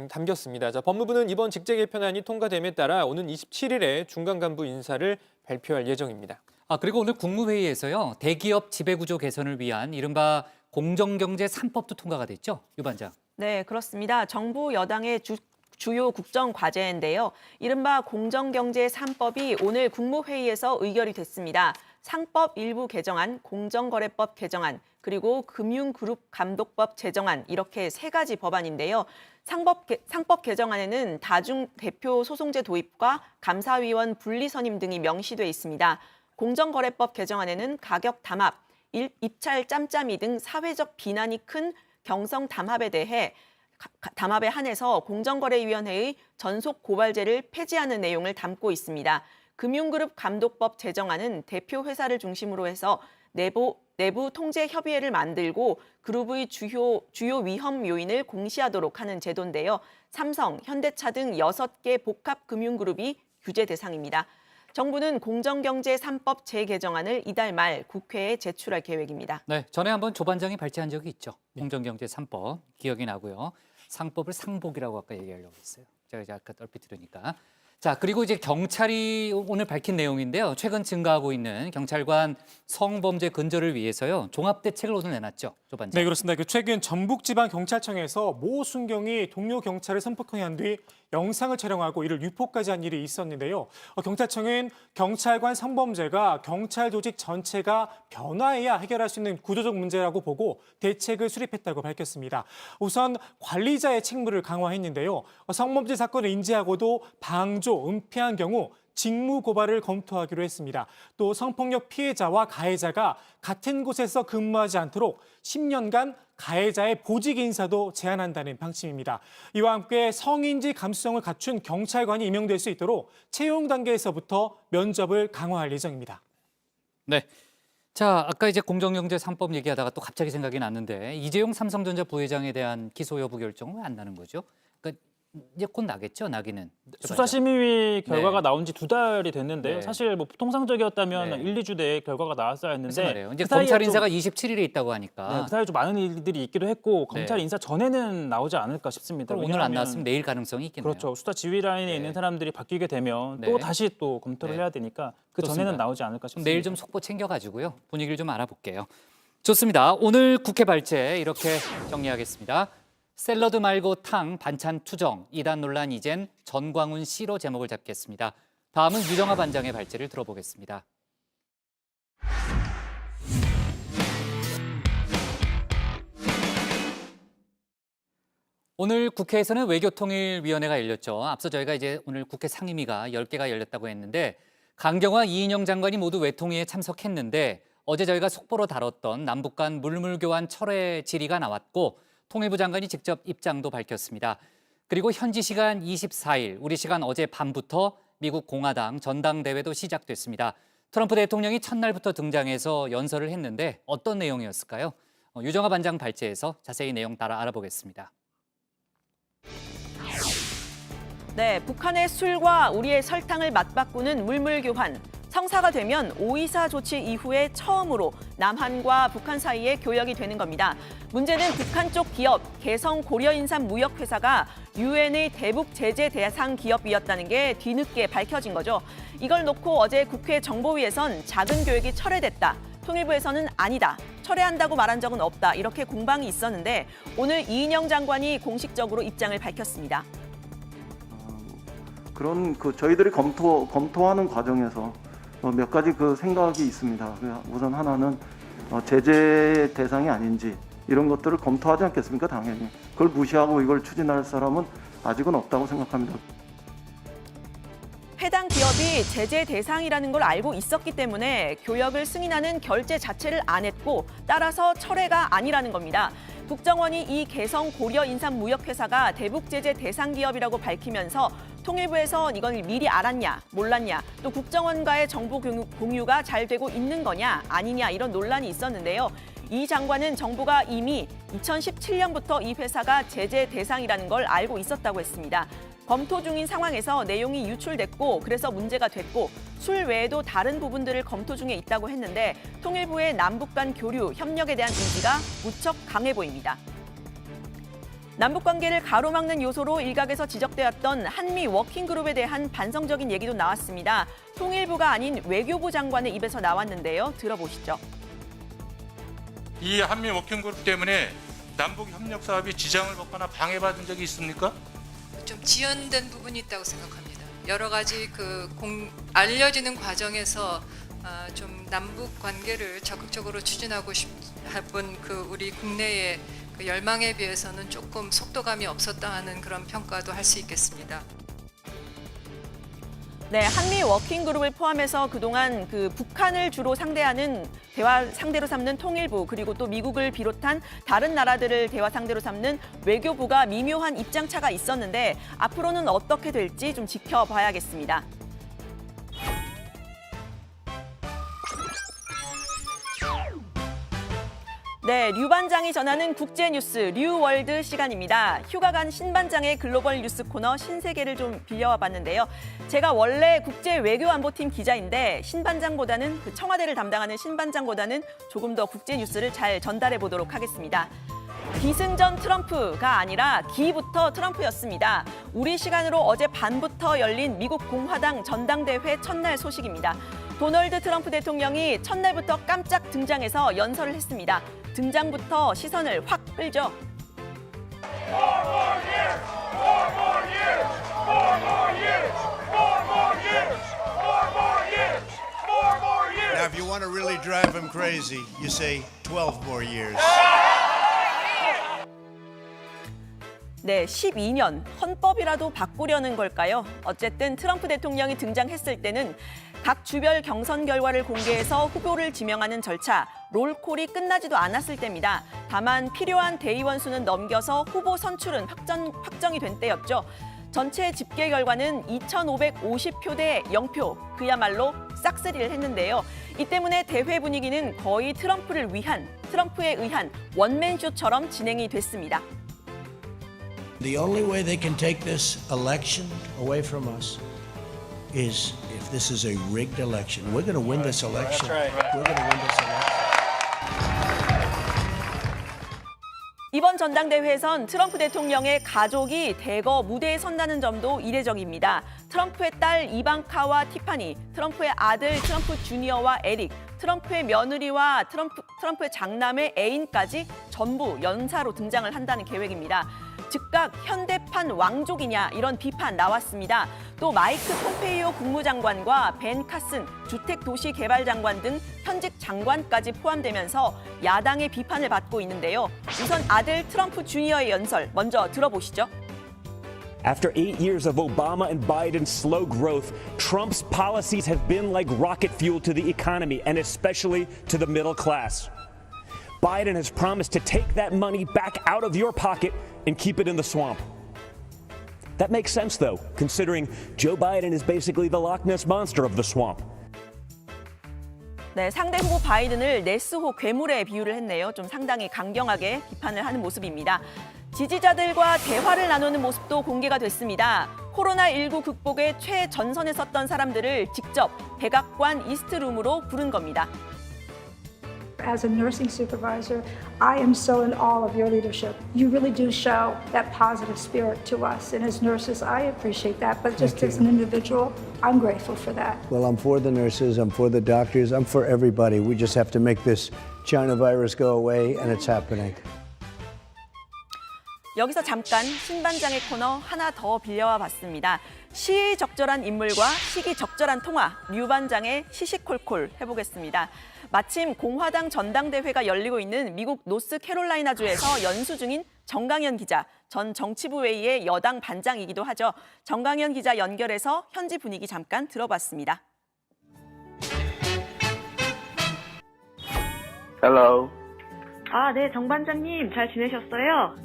담겼습니다. 자, 법무부는 이번 직제 개편안이 통과됨에 따라 오는 27일에 중간 간부 인사를 발표할 예정입니다. 그리고 오늘 국무회의에서요. 대기업 지배구조 개선을 위한 이른바 공정경제 3법도 통과가 됐죠. 유 반장. 네, 그렇습니다. 정부 여당의 주요 국정 과제인데요. 이른바 공정경제 3법이 오늘 국무회의에서 의결이 됐습니다. 상법 일부 개정안, 공정거래법 개정안, 그리고 금융그룹감독법 제정안 이렇게 3가지 법안인데요. 상법 개정안에는 다중대표 소송제 도입과 감사위원 분리선임 등이 명시돼 있습니다. 공정거래법 개정안에는 가격 담합, 입찰 짬짬이 등 사회적 비난이 큰 경성 담합에 한해서 공정거래위원회의 전속 고발제를 폐지하는 내용을 담고 있습니다. 금융그룹 감독법 제정안은 대표 회사를 중심으로 해서 내부 통제 협의회를 만들고 그룹의 주요 위험 요인을 공시하도록 하는 제도인데요. 삼성, 현대차 등 6개 복합 금융그룹이 규제 대상입니다. 정부는 공정경제 3법 재개정안을 이달 말 국회에 제출할 계획입니다. 네, 전에 한번 조 반장이 발제한 적이 있죠. 공정경제 3법 기억이 나고요. 상법을 상복이라고 아까 얘기하려고 했어요. 제가 아까 얼핏 들으니까. 자, 그리고 이제 경찰이 오늘 밝힌 내용인데요. 최근 증가하고 있는 경찰관 성범죄 근절을 위해서요. 종합대책을 오늘 내놨죠. 조 반장. 네, 그렇습니다. 최근 전북지방경찰청에서 모 순경이 동료 경찰을 선폭행한 뒤 영상을 촬영하고 이를 유포까지 한 일이 있었는데요. 경찰청은 경찰관 성범죄가 경찰 조직 전체가 변화해야 해결할 수 있는 구조적 문제라고 보고 대책을 수립했다고 밝혔습니다. 우선 관리자의 책무를 강화했는데요. 성범죄 사건을 인지하고도 방조, 은폐한 경우 직무 고발을 검토하기로 했습니다. 또 성폭력 피해자와 가해자가 같은 곳에서 근무하지 않도록 10년간 가해자의 보직 인사도 제한한다는 방침입니다. 이와 함께 성인지 감수성을 갖춘 경찰관이 임용될 수 있도록 채용 단계에서부터 면접을 강화할 예정입니다. 네. 자, 아까 이제 공정경제 3법 얘기하다가 또 갑자기 생각이 났는데 이재용 삼성전자 부회장에 대한 기소 여부 결정은 왜 안 나는 거죠? 그러니까 이제 곧 나겠죠, 나기는. 수사심의위 결과가 네. 나온 지 2달이 됐는데 네. 사실 뭐 통상적이었다면 네. 1, 2주 내에 결과가 나왔어야 했는데 말이에요. 이제 그 사이에 검찰 인사가 27일에 있다고 하니까. 네, 그 사이에 좀 많은 일들이 있기도 했고 네. 검찰 인사 전에는 나오지 않을까 싶습니다. 오늘 안 왜냐하면 나왔으면 내일 가능성이 있겠네요. 그렇죠. 수사 지휘 라인에 있는 사람들이 바뀌게 되면 네. 또 다시 또 검토를 네. 해야 되니까 그 좋습니다. 전에는 나오지 않을까 싶습니다. 내일 좀 속보 챙겨가지고요. 분위기를 좀 알아볼게요. 좋습니다. 오늘 국회 발제 이렇게 정리하겠습니다. 샐러드 말고 탕, 반찬 투정, 이단 논란 이젠 전광훈 씨로 제목을 잡겠습니다. 다음은 유정아 반장의 발제를 들어보겠습니다. 오늘 국회에서는 외교통일위원회가 열렸죠. 앞서 저희가 이제 오늘 국회 상임위가 10개가 열렸다고 했는데 강경화, 이인영 장관이 모두 외통위에 참석했는데 어제 저희가 속보로 다뤘던 남북 간 물물교환 철회 질의가 나왔고 통일부 장관이 직접 입장도 밝혔습니다. 그리고 현지 시간 24일, 우리 시간 어제 밤부터 미국 공화당 전당대회도 시작됐습니다. 트럼프 대통령이 첫날부터 등장해서 연설을 했는데 어떤 내용이었을까요? 유정아 반장 발제에서 자세히 내용 따라 알아보겠습니다. 네, 북한의 술과 우리의 설탕을 맞바꾸는 물물교환. 성사가 되면 5.24 조치 이후에 처음으로 남한과 북한 사이에 교역이 되는 겁니다. 문제는 북한 쪽 기업 개성고려인삼무역회사가 유엔의 대북 제재 대상 기업이었다는 게 뒤늦게 밝혀진 거죠. 이걸 놓고 어제 국회 정보위에선 작은 교역이 철회됐다. 통일부에서는 아니다. 철회한다고 말한 적은 없다. 이렇게 공방이 있었는데 오늘 이인영 장관이 공식적으로 입장을 밝혔습니다. 그런 저희들이 검토하는 과정에서 몇 가지 생각이 있습니다. 우선 하나는 제재 대상이 아닌지 이런 것들을 검토하지 않겠습니까? 당연히. 그걸 무시하고 이걸 추진할 사람은 아직은 없다고 생각합니다. 해당 기업이 제재 대상이라는 걸 알고 있었기 때문에 교역을 승인하는 결제 자체를 안 했고 따라서 철회가 아니라는 겁니다. 국정원이 이 개성 고려 인삼 무역회사가 대북 제재 대상 기업이라고 밝히면서 통일부에서 이걸 미리 알았냐, 몰랐냐, 또 국정원과의 정보 공유가 잘 되고 있는 거냐, 아니냐 이런 논란이 있었는데요. 이 장관은 정부가 이미 2017년부터 이 회사가 제재 대상이라는 걸 알고 있었다고 했습니다. 검토 중인 상황에서 내용이 유출됐고 그래서 문제가 됐고 술 외에도 다른 부분들을 검토 중에 있다고 했는데 통일부의 남북 간 교류, 협력에 대한 의지가 무척 강해 보입니다. 남북 관계를 가로막는 요소로 일각에서 지적되었던 한미 워킹그룹에 대한 반성적인 얘기도 나왔습니다. 통일부가 아닌 외교부 장관의 입에서 나왔는데요. 들어보시죠. 이 한미 워킹그룹 때문에 남북 협력 사업이 지장을 받거나 방해받은 적이 있습니까? 좀 지연된 부분이 있다고 생각합니다. 여러 가지 알려지는 과정에서 좀 남북 관계를 적극적으로 추진하고 싶은 우리 국내의 그 열망에 비해서는 조금 속도감이 없었다 하는 그런 평가도 할 수 있겠습니다. 네, 한미 워킹그룹을 포함해서 그동안 북한을 주로 상대하는 대화 상대로 삼는 통일부 그리고 또 미국을 비롯한 다른 나라들을 대화 상대로 삼는 외교부가 미묘한 입장차가 있었는데 앞으로는 어떻게 될지 좀 지켜봐야겠습니다. 네, 류 반장이 전하는 국제뉴스 류월드 시간입니다. 휴가 간 신 반장의 글로벌 뉴스 코너 신세계를 좀 빌려와 봤는데요. 제가 원래 국제외교안보팀 기자인데 신 반장보다는 청와대를 담당하는 신 반장보다는 조금 더 국제뉴스를 잘 전달해 보도록 하겠습니다. 기승전 트럼프가 아니라 기부터 트럼프였습니다. 우리 시간으로 어제 밤부터 열린 미국 공화당 전당대회 첫날 소식입니다. 도널드 트럼프 대통령이 첫날부터 깜짝 등장해서 연설을 했습니다. 등장부터 시선을 확 끌죠. Now, if you want to really drive him crazy, you say 12 more years. 네, 12년 헌법이라도 바꾸려는 걸까요? 어쨌든 트럼프 대통령이 등장했을 때는 각 주별 경선 결과를 공개해서 후보를 지명하는 절차, 롤콜이 끝나지도 않았을 때입니다. 다만 필요한 대의원 수는 넘겨서 후보 선출은 확정이 된 때였죠. 전체 집계 결과는 2,550표 대 0표, 그야말로 싹쓸이를 했는데요. 이 때문에 대회 분위기는 거의 트럼프에 의한 원맨쇼처럼 진행이 됐습니다. The only way they can take this election away from us is if this is a rigged election. We're going to win this election. We're going to win this election. 이번 전당대회에선 트럼프 대통령의 가족이 대거 무대에 선다는 점도 이례적입니다. 트럼프의 딸 이방카와 티파니, 트럼프의 아들 트럼프 주니어와 에릭, 트럼프의 며느리와 트럼프의 장남의 애인까지 전부 연사로 등장을 한다는 계획입니다. 즉각 현대판 왕족이냐 이런 비판 나왔습니다. 또 마이크 폼페이오 국무장관과 벤 카슨 주택도시개발장관 등 현직 장관까지 포함되면서 야당의 비판을 받고 있는데요. 우선 아들 트럼프 주니어의 연설 먼저 들어보시죠. After 8 years of Obama and Biden's slow growth, Trump's policies have been like rocket fuel to the economy and especially to the middle class. Biden has promised to take that money back out of your pocket and keep it in the swamp. That makes sense, though, considering Joe Biden is basically the Loch Ness Monster of the swamp. 네, 상대 후보 바이든을 네스호 괴물에 비유를 했네요. 좀 상당히 강경하게 비판을 하는 모습입니다. 지지자들과 대화를 나누는 모습도 공개가 됐습니다. 코로나19 극복에 최전선에 섰던 사람들을 직접 백악관 이스트룸으로 부른 겁니다. As a nursing supervisor, I am so in awe of your leadership. You really do show that positive spirit to us. And as nurses, I appreciate that. But just as an individual, I'm grateful for that. Well, I'm for the nurses, I'm for the doctors, I'm for everybody. We just have to make this China virus go away, and it's happening. 여기서 잠깐 신반장의 코너 하나 더 빌려와 봤습니다. 시의적절한 인물과 시기적절한 통화, 류 반장의 시시콜콜 해보겠습니다. 마침 공화당 전당대회가 열리고 있는 미국 노스캐롤라이나주에서 연수 중인 정강현 기자, 전 정치부 회의의 여당 반장이기도 하죠. 정강현 기자 연결해서 현지 분위기 잠깐 들어봤습니다. Hello. 네, 정 반장님 잘 지내셨어요?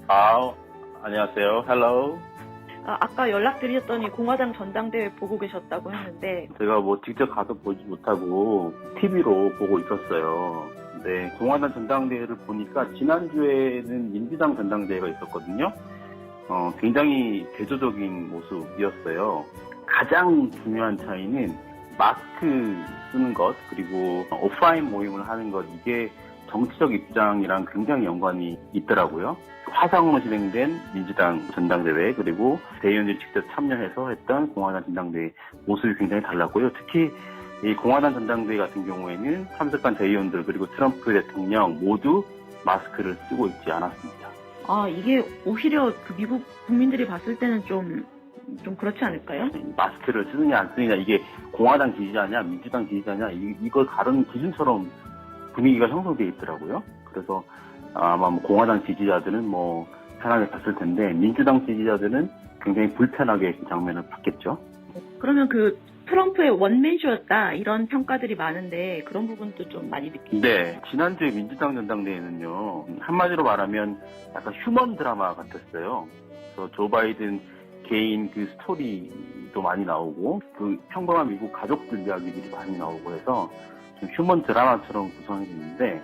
안녕하세요. Hello. 아까 연락드렸더니 공화당 전당대회 보고 계셨다고 했는데 제가 뭐 직접 가서 보지 못하고 TV로 보고 있었어요. 근데 공화당 전당대회를 보니까 지난주에는 민주당 전당대회가 있었거든요. 굉장히 대조적인 모습이었어요. 가장 중요한 차이는 마스크 쓰는 것, 그리고 오프라인 모임을 하는 것, 이게 정치적 입장이랑 굉장히 연관이 있더라고요. 화상으로 진행된 민주당 전당대회, 그리고 대의원들이 직접 참여해서 했던 공화당 전당대회 모습이 굉장히 달랐고요. 특히 이 공화당 전당대회 같은 경우에는 참석한 대의원들 그리고 트럼프 대통령 모두 마스크를 쓰고 있지 않았습니다. 이게 오히려 그 미국 국민들이 봤을 때는 좀 그렇지 않을까요? 마스크를 쓰느냐 안 쓰느냐, 이게 공화당 지지자냐 민주당 지지자냐, 이걸 가르는 기준처럼 분위기가 형성되어 있더라고요. 그래서 아마 공화당 지지자들은 편하게 봤을 텐데 민주당 지지자들은 굉장히 불편하게 그 장면을 봤겠죠. 그러면 그 트럼프의 원맨쇼였다 이런 평가들이 많은데 그런 부분도 좀 많이 느끼죠. 네, 지난주에 민주당 전당대회는요, 한마디로 말하면 약간 휴먼 드라마 같았어요. 그래서 조 바이든 개인 그 스토리도 많이 나오고, 그 평범한 미국 가족들 이야기들이 많이 나오고 해서 좀 휴먼 드라마처럼 구성이 됐는데,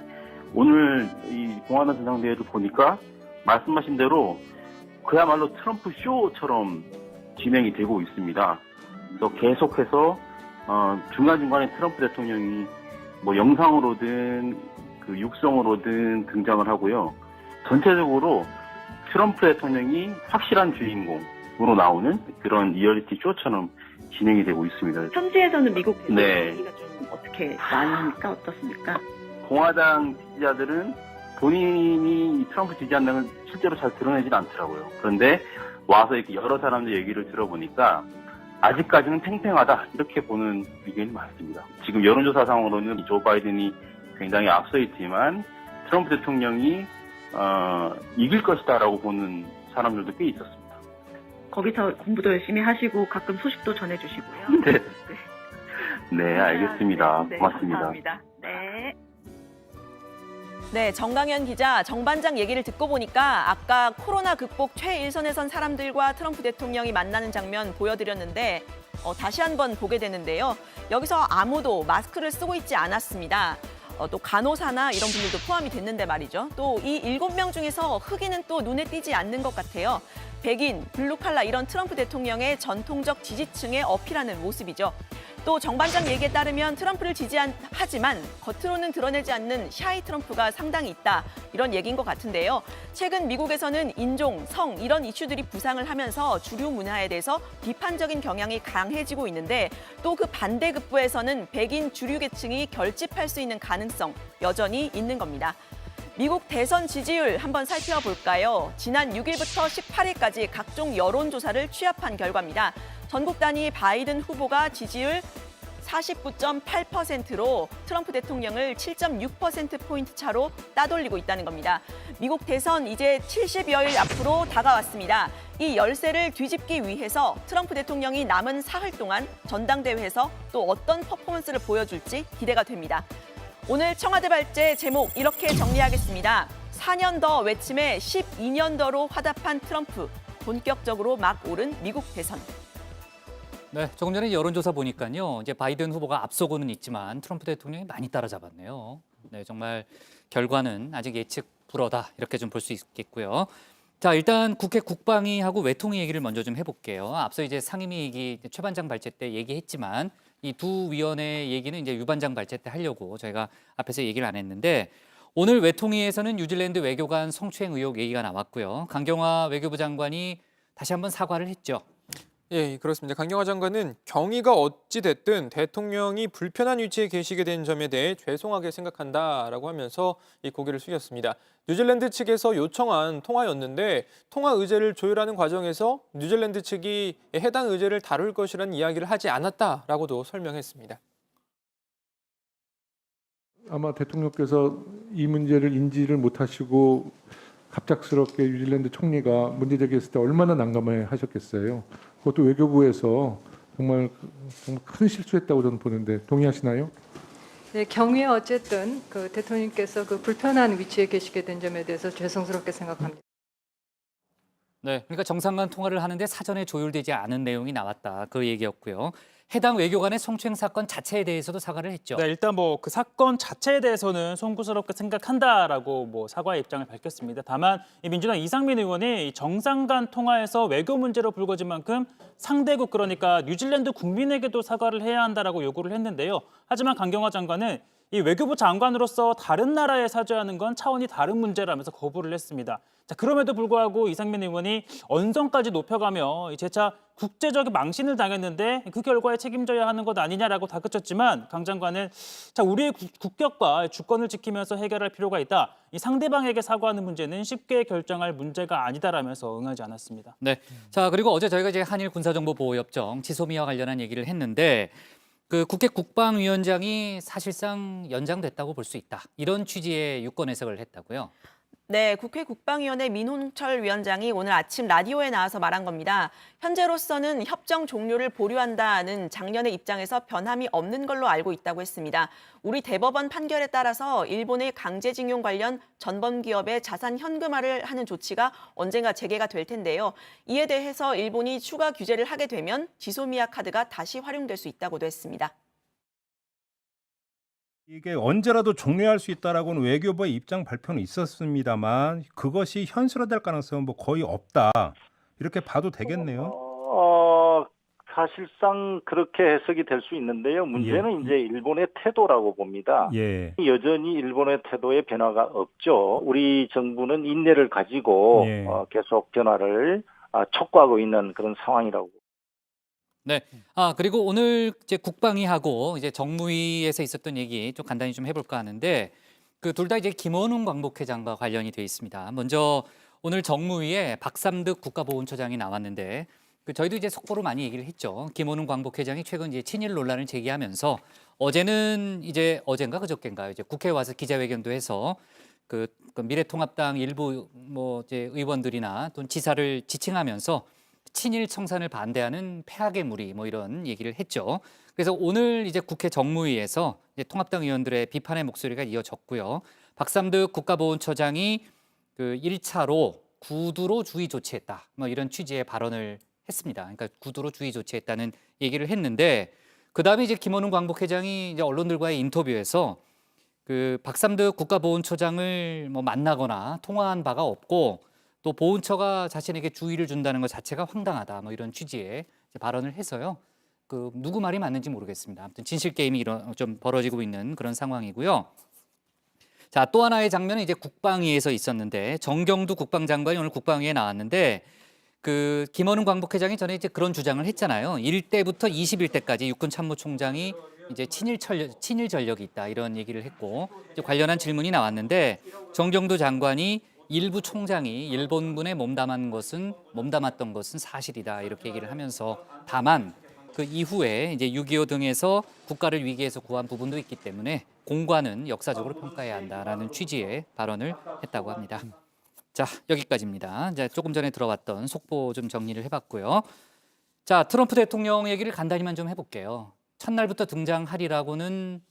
오늘 이 공화당 전당대회를 보니까 말씀하신 대로 그야말로 트럼프 쇼처럼 진행이 되고 있습니다. 그래서 계속해서 중간중간에 트럼프 대통령이 영상으로든 그 육성으로든 등장을 하고요. 전체적으로 트럼프 대통령이 확실한 주인공으로 나오는 그런 리얼리티 쇼처럼 진행이 되고 있습니다. 현지에서는 미국 네. 분위기가 좀 어떻게 나뉘니까 어떻습니까? 공화당 지지자들은 본인이 트럼프 지지한다는 걸 실제로 잘 드러내지는 않더라고요. 그런데 와서 이렇게 여러 사람들 얘기를 들어보니까 아직까지는 팽팽하다, 이렇게 보는 의견이 많습니다. 지금 여론조사상으로는 조 바이든이 굉장히 앞서 있지만 트럼프 대통령이 이길 것이다라고 보는 사람들도 꽤 있었습니다. 거기서 공부도 열심히 하시고 가끔 소식도 전해주시고요. 네, 네, 알겠습니다. 네, 고맙습니다. 감사합니다. 네. 네, 정강현 기자, 정 반장 얘기를 듣고 보니까 아까 코로나 극복 최일선에 선 사람들과 트럼프 대통령이 만나는 장면 보여드렸는데 다시 한번 보게 되는데요. 여기서 아무도 마스크를 쓰고 있지 않았습니다. 또 간호사나 이런 분들도 포함이 됐는데 말이죠. 또 이 7명 중에서 흑인은 또 눈에 띄지 않는 것 같아요. 백인, 블루칼라 이런 트럼프 대통령의 전통적 지지층에 어필하는 모습이죠. 또 정 반장 얘기에 따르면 트럼프를 지지하지만 겉으로는 드러내지 않는 샤이 트럼프가 상당히 있다, 이런 얘기인 것 같은데요. 최근 미국에서는 인종, 성 이런 이슈들이 부상을 하면서 주류 문화에 대해서 비판적인 경향이 강해지고 있는데, 또 그 반대급부에서는 백인 주류 계층이 결집할 수 있는 가능성 여전히 있는 겁니다. 미국 대선 지지율 한번 살펴볼까요? 지난 6일부터 18일까지 각종 여론조사를 취합한 결과입니다. 전국 단위 바이든 후보가 지지율 49.8%로 트럼프 대통령을 7.6%포인트 차로 따돌리고 있다는 겁니다. 미국 대선 이제 70여일 앞으로 다가왔습니다. 이 열세를 뒤집기 위해서 트럼프 대통령이 남은 사흘 동안 전당대회에서 또 어떤 퍼포먼스를 보여줄지 기대가 됩니다. 오늘 청와대 발제 제목 이렇게 정리하겠습니다. 4년 더 외침에 12년 더로 화답한 트럼프. 본격적으로 막 오른 미국 대선. 네, 조금 전에 여론조사 보니까요. 이제 바이든 후보가 앞서고는 있지만 트럼프 대통령이 많이 따라잡았네요. 네, 정말 결과는 아직 예측 불허다, 이렇게 좀 볼 수 있겠고요. 자, 일단 국회 국방위하고 외통위 얘기를 먼저 좀 해볼게요. 앞서 이제 상임위 얘기 최 반장 발제 때 얘기했지만 이 두 위원회 얘기는 이제 유 반장 발제 때 하려고 저희가 앞에서 얘기를 안 했는데, 오늘 외통위에서는 뉴질랜드 외교관 성추행 의혹 얘기가 나왔고요. 강경화 외교부 장관이 다시 한번 사과를 했죠. 예, 그렇습니다. 강경화 장관은 경위가 어찌 됐든 대통령이 불편한 위치에 계시게 된 점에 대해 죄송하게 생각한다라고 하면서 이 고개를 숙였습니다. 뉴질랜드 측에서 요청한 통화였는데 통화 의제를 조율하는 과정에서 뉴질랜드 측이 해당 의제를 다룰 것이라는 이야기를 하지 않았다라고도 설명했습니다. 아마 대통령께서 이 문제를 인지를 못하시고 갑작스럽게 뉴질랜드 총리가 문제 제기했을 때 얼마나 난감해 하셨겠어요. 그것도 외교부에서 정말 큰 실수했다고 저는 보는데 동의하시나요? 네, 경위에 어쨌든 그 대통령께서 그 불편한 위치에 계시게 된 점에 대해서 죄송스럽게 생각합니다. 네, 그러니까 정상 간 통화를 하는데 사전에 조율되지 않은 내용이 나왔다. 그 얘기였고요. 해당 외교관의 성추행 사건 자체에 대해서도 사과를 했죠. 네, 일단 뭐 그 사건 자체에 대해서는 송구스럽게 생각한다라고 뭐 사과의 입장을 밝혔습니다. 다만 이 민주당 이상민 의원이 정상 간 통화에서 외교 문제로 불거진 만큼 상대국 그러니까 뉴질랜드 국민에게도 사과를 해야 한다라고 요구를 했는데요. 하지만 강경화 장관은 이 외교부 장관으로서 다른 나라에 사죄하는 건 차원이 다른 문제라면서 거부를 했습니다. 자, 그럼에도 불구하고 이상민 의원이 언성까지 높여가며 재차 국제적 망신을 당했는데 그 결과에 책임져야 하는 것 아니냐라고 다그쳤지만 강 장관은 자, 우리의 국격과 주권을 지키면서 해결할 필요가 있다. 이 상대방에게 사과하는 문제는 쉽게 결정할 문제가 아니다라면서 응하지 않았습니다. 네. 자, 그리고 어제 저희가 이제 한일 군사정보보호협정 지소미아와 관련한 얘기를 했는데 그 국회 국방위원장이 사실상 연장됐다고 볼 수 있다. 이런 취지의 유권 해석을 했다고요. 네, 국회 국방위원회 민홍철 위원장이 오늘 아침 라디오에 나와서 말한 겁니다. 현재로서는 협정 종료를 보류한다는 작년의 입장에서 변함이 없는 걸로 알고 있다고 했습니다. 우리 대법원 판결에 따라서 일본의 강제징용 관련 전범 기업의 자산 현금화를 하는 조치가 언젠가 재개가 될 텐데요. 이에 대해서 일본이 추가 규제를 하게 되면 지소미아 카드가 다시 활용될 수 있다고도 했습니다. 이게 언제라도 종료할 수 있다라고는 외교부의 입장 발표는 있었습니다만 그것이 현실화될 가능성은 뭐 거의 없다. 이렇게 봐도 되겠네요. 사실상 그렇게 해석이 될 수 있는데요. 문제는 이제 일본의 태도라고 봅니다. 예. 여전히 일본의 태도에 변화가 없죠. 우리 정부는 인내를 가지고 계속 변화를 촉구하고 있는 그런 상황이라고. 네. 그리고 오늘 이제 국방위하고 이제 정무위에서 있었던 얘기 좀 간단히 좀 해볼까 하는데 그 둘 다 이제 김원웅 광복회장과 관련이 돼 있습니다. 먼저 오늘 정무위에 박삼득 국가보훈처장이 나왔는데 그 저희도 이제 속보로 많이 얘기를 했죠. 김원웅 광복회장이 최근 이제 친일 논란을 제기하면서 어제는 이제 어젠가 그저께인가요? 이제 국회에 와서 기자회견도 해서 그 미래통합당 일부 뭐 이제 의원들이나 또는 지사를 지칭하면서 친일 청산을 반대하는 폐악의 무리 뭐 이런 얘기를 했죠. 그래서 오늘 이제 국회 정무위에서 이제 통합당 의원들의 비판의 목소리가 이어졌고요. 박삼득 국가보훈처장이 그 1차로 구두로 주의 조치했다. 뭐 이런 취지의 발언을 했습니다. 그러니까 구두로 주의 조치했다는 얘기를 했는데 그다음에 이제 김원웅 광복회장이 이제 언론들과의 인터뷰에서 그 박삼득 국가보훈처장을 뭐 만나거나 통화한 바가 없고 또 보훈처가 자신에게 주의를 준다는 것 자체가 황당하다. 뭐 이런 취지의 발언을 해서요. 그 누구 말이 맞는지 모르겠습니다. 아무튼 진실 게임이 좀 벌어지고 있는 그런 상황이고요. 자, 또 하나의 장면은 이제 국방위에서 있었는데 정경두 국방장관이 오늘 국방위에 나왔는데 그 김원웅 광복회장이 전에 이제 그런 주장을 했잖아요. 1대부터 21대까지 육군참모총장이 이제 친일 전력이 있다 이런 얘기를 했고 이제 관련한 질문이 나왔는데 정경두 장관이 일부 총장이 일본군에 몸담았던 것은 사실이다 이렇게 얘기를 하면서 다만 그 이후에 이제 6.25 등에서 국가를 위기에서 구한 부분도 있기 때문에 공관은 역사적으로 평가해야 한다라는 취지의 발언을 했다고 합니다. 자, 여기까지입니다. 이제 조금 전에 들어왔던 속보 좀 정리를 해봤고요. 자, 트럼프 대통령 얘기를 간단히만 좀 해볼게요. 첫날부터 등장하리라고는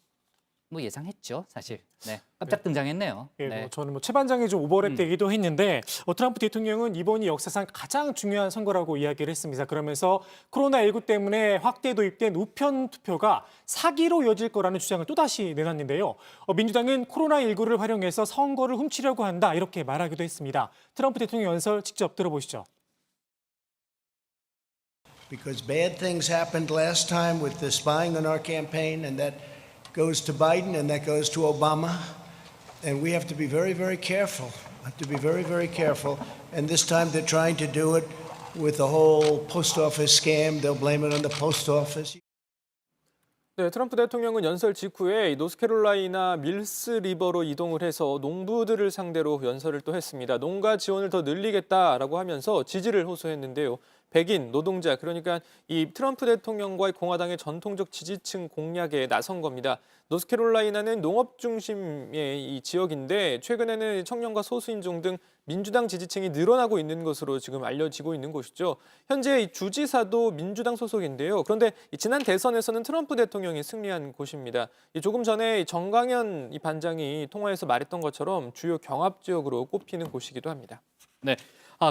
뭐 예상했죠, 사실. 네, 깜짝 등장했네요. 예, 네. 저는 뭐 채반장이 좀 오버랩되기도 했는데 트럼프 대통령은 이번이 역사상 가장 중요한 선거라고 이야기를 했습니다. 그러면서 코로나19 때문에 확대 도입된 우편 투표가 사기로 이어질 거라는 주장을 또다시 내놨는데요. 민주당은 코로나19를 활용해서 선거를 훔치려고 한다 이렇게 말하기도 했습니다. 트럼프 대통령 연설 직접 들어보시죠. Because bad things happened last time with the spying on our campaign, and that goes to Biden and that goes to Obama. And we have to be very, very careful. And this time they're trying to do it with the whole post office scam. They'll blame it on the post office. 네, 트럼프 대통령은 연설 직후에 노스캐롤라이나 밀스 리버로 이동을 해서 농부들을 상대로 연설을 또 했습니다. 농가 지원을 더 늘리겠다라고 하면서 지지를 호소했는데요. 백인, 노동자, 그러니까 이 트럼프 대통령과의 공화당의 전통적 지지층 공략에 나선 겁니다. 노스캐롤라이나는 농업 중심의 이 지역인데 최근에는 청년과 소수인종 등 민주당 지지층이 늘어나고 있는 것으로 지금 알려지고 있는 곳이죠. 현재 이 주지사도 민주당 소속인데요. 그런데 지난 대선에서는 트럼프 대통령이 승리한 곳입니다. 조금 전에 정강현 이 반장이 통화에서 말했던 것처럼 주요 경합 지역으로 꼽히는 곳이기도 합니다. 네.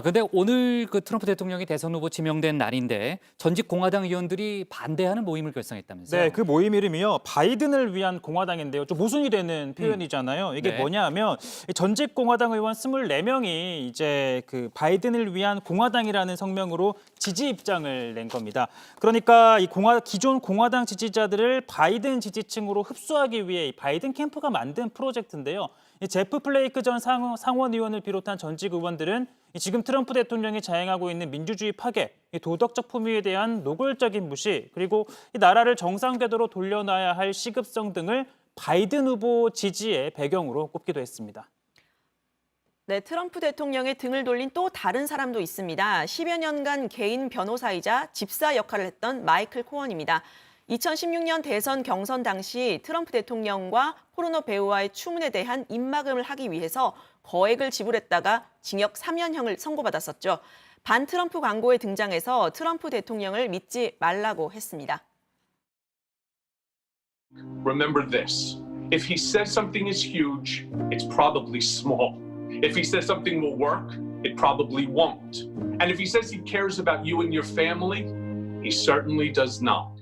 근데 오늘 그 트럼프 대통령이 대선 후보 지명된 날인데 전직 공화당 의원들이 반대하는 모임을 결성했다면서요? 네, 그 모임 이름이요. 바이든을 위한 공화당인데요. 좀 모순이 되는 표현이잖아요. 이게 네. 뭐냐 하면 전직 공화당 의원 24명이 이제 그 바이든을 위한 공화당이라는 성명으로 지지 입장을 낸 겁니다. 그러니까 이 기존 공화당 지지자들을 바이든 지지층으로 흡수하기 위해 이 바이든 캠프가 만든 프로젝트인데요. 이 제프 플레이크 전 상원 의원을 비롯한 전직 의원들은 지금 트럼프 대통령이 자행하고 있는 민주주의 파괴, 도덕적 품위에 대한 노골적인 무시, 그리고 이 나라를 정상 궤도로 돌려놔야 할 시급성 등을 바이든 후보 지지의 배경으로 꼽기도 했습니다. 네, 트럼프 대통령의 등을 돌린 또 다른 사람도 있습니다. 10여 년간 개인 변호사이자 집사 역할을 했던 마이클 코언입니다. 2016년 대선 경선 당시 트럼프 대통령과 포르노 배우와의 추문에 대한 입막음을 하기 위해서 거액을 지불했다가 징역 3년형을 선고받았었죠. 반 트럼프 광고에 등장해서 트럼프 대통령을 믿지 말라고 했습니다. Remember this. If he says something is huge, it's probably small. If he says something will work, it probably won't. And if he says he cares about you and your family, he certainly does not.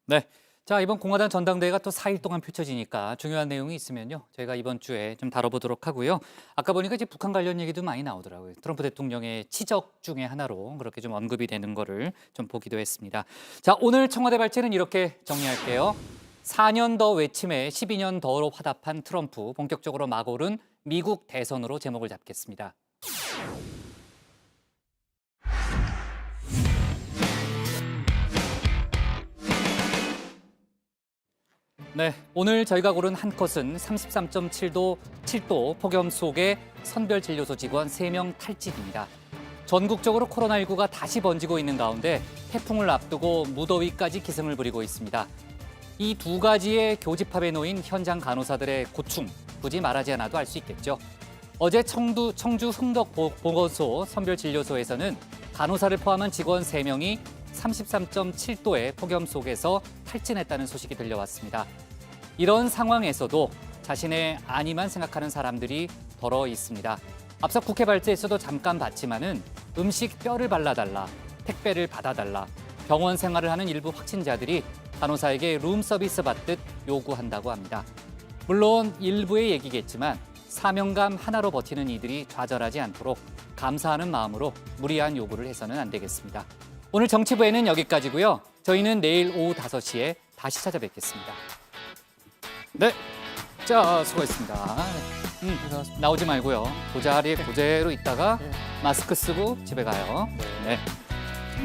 네. 자, 이번 공화당 전당대회가 또 4일 동안 펼쳐지니까 중요한 내용이 있으면요. 저희가 이번 주에 좀 다뤄보도록 하고요. 아까 보니까 이제 북한 관련 얘기도 많이 나오더라고요. 트럼프 대통령의 치적 중에 하나로 그렇게 좀 언급이 되는 거를 좀 보기도 했습니다. 자, 오늘 청와대 발제는 이렇게 정리할게요. 4년 더 외침에 12년 더로 화답한 트럼프, 본격적으로 막 오른 미국 대선으로 제목을 잡겠습니다. 네, 오늘 저희가 고른 한 컷은 33.7도 폭염 속에 선별진료소 직원 3명 탈직입니다. 전국적으로 코로나19가 다시 번지고 있는 가운데 태풍을 앞두고 무더위까지 기승을 부리고 있습니다. 이 두 가지의 교집합에 놓인 현장 간호사들의 고충, 굳이 말하지 않아도 알 수 있겠죠. 어제 청주 흥덕보건소 선별진료소에서는 간호사를 포함한 직원 3명이 33.7도의 폭염 속에서 탈진했다는 소식이 들려왔습니다. 이런 상황에서도 자신의 안위만 생각하는 사람들이 덜어 있습니다. 앞서 국회 발제에서도 잠깐 봤지만은 음식 뼈를 발라달라, 택배를 받아달라, 병원 생활을 하는 일부 확진자들이 간호사에게 룸 서비스 받듯 요구한다고 합니다. 물론 일부의 얘기겠지만 사명감 하나로 버티는 이들이 좌절하지 않도록 감사하는 마음으로 무리한 요구를 해서는 안 되겠습니다. 오늘 정치부에는 여기까지고요. 저희는 내일 오후 5시에 다시 찾아뵙겠습니다. 네, 자 수고했습니다. 나오지 말고요. 그 자리에 그대로 있다가 마스크 쓰고 집에 가요. 네.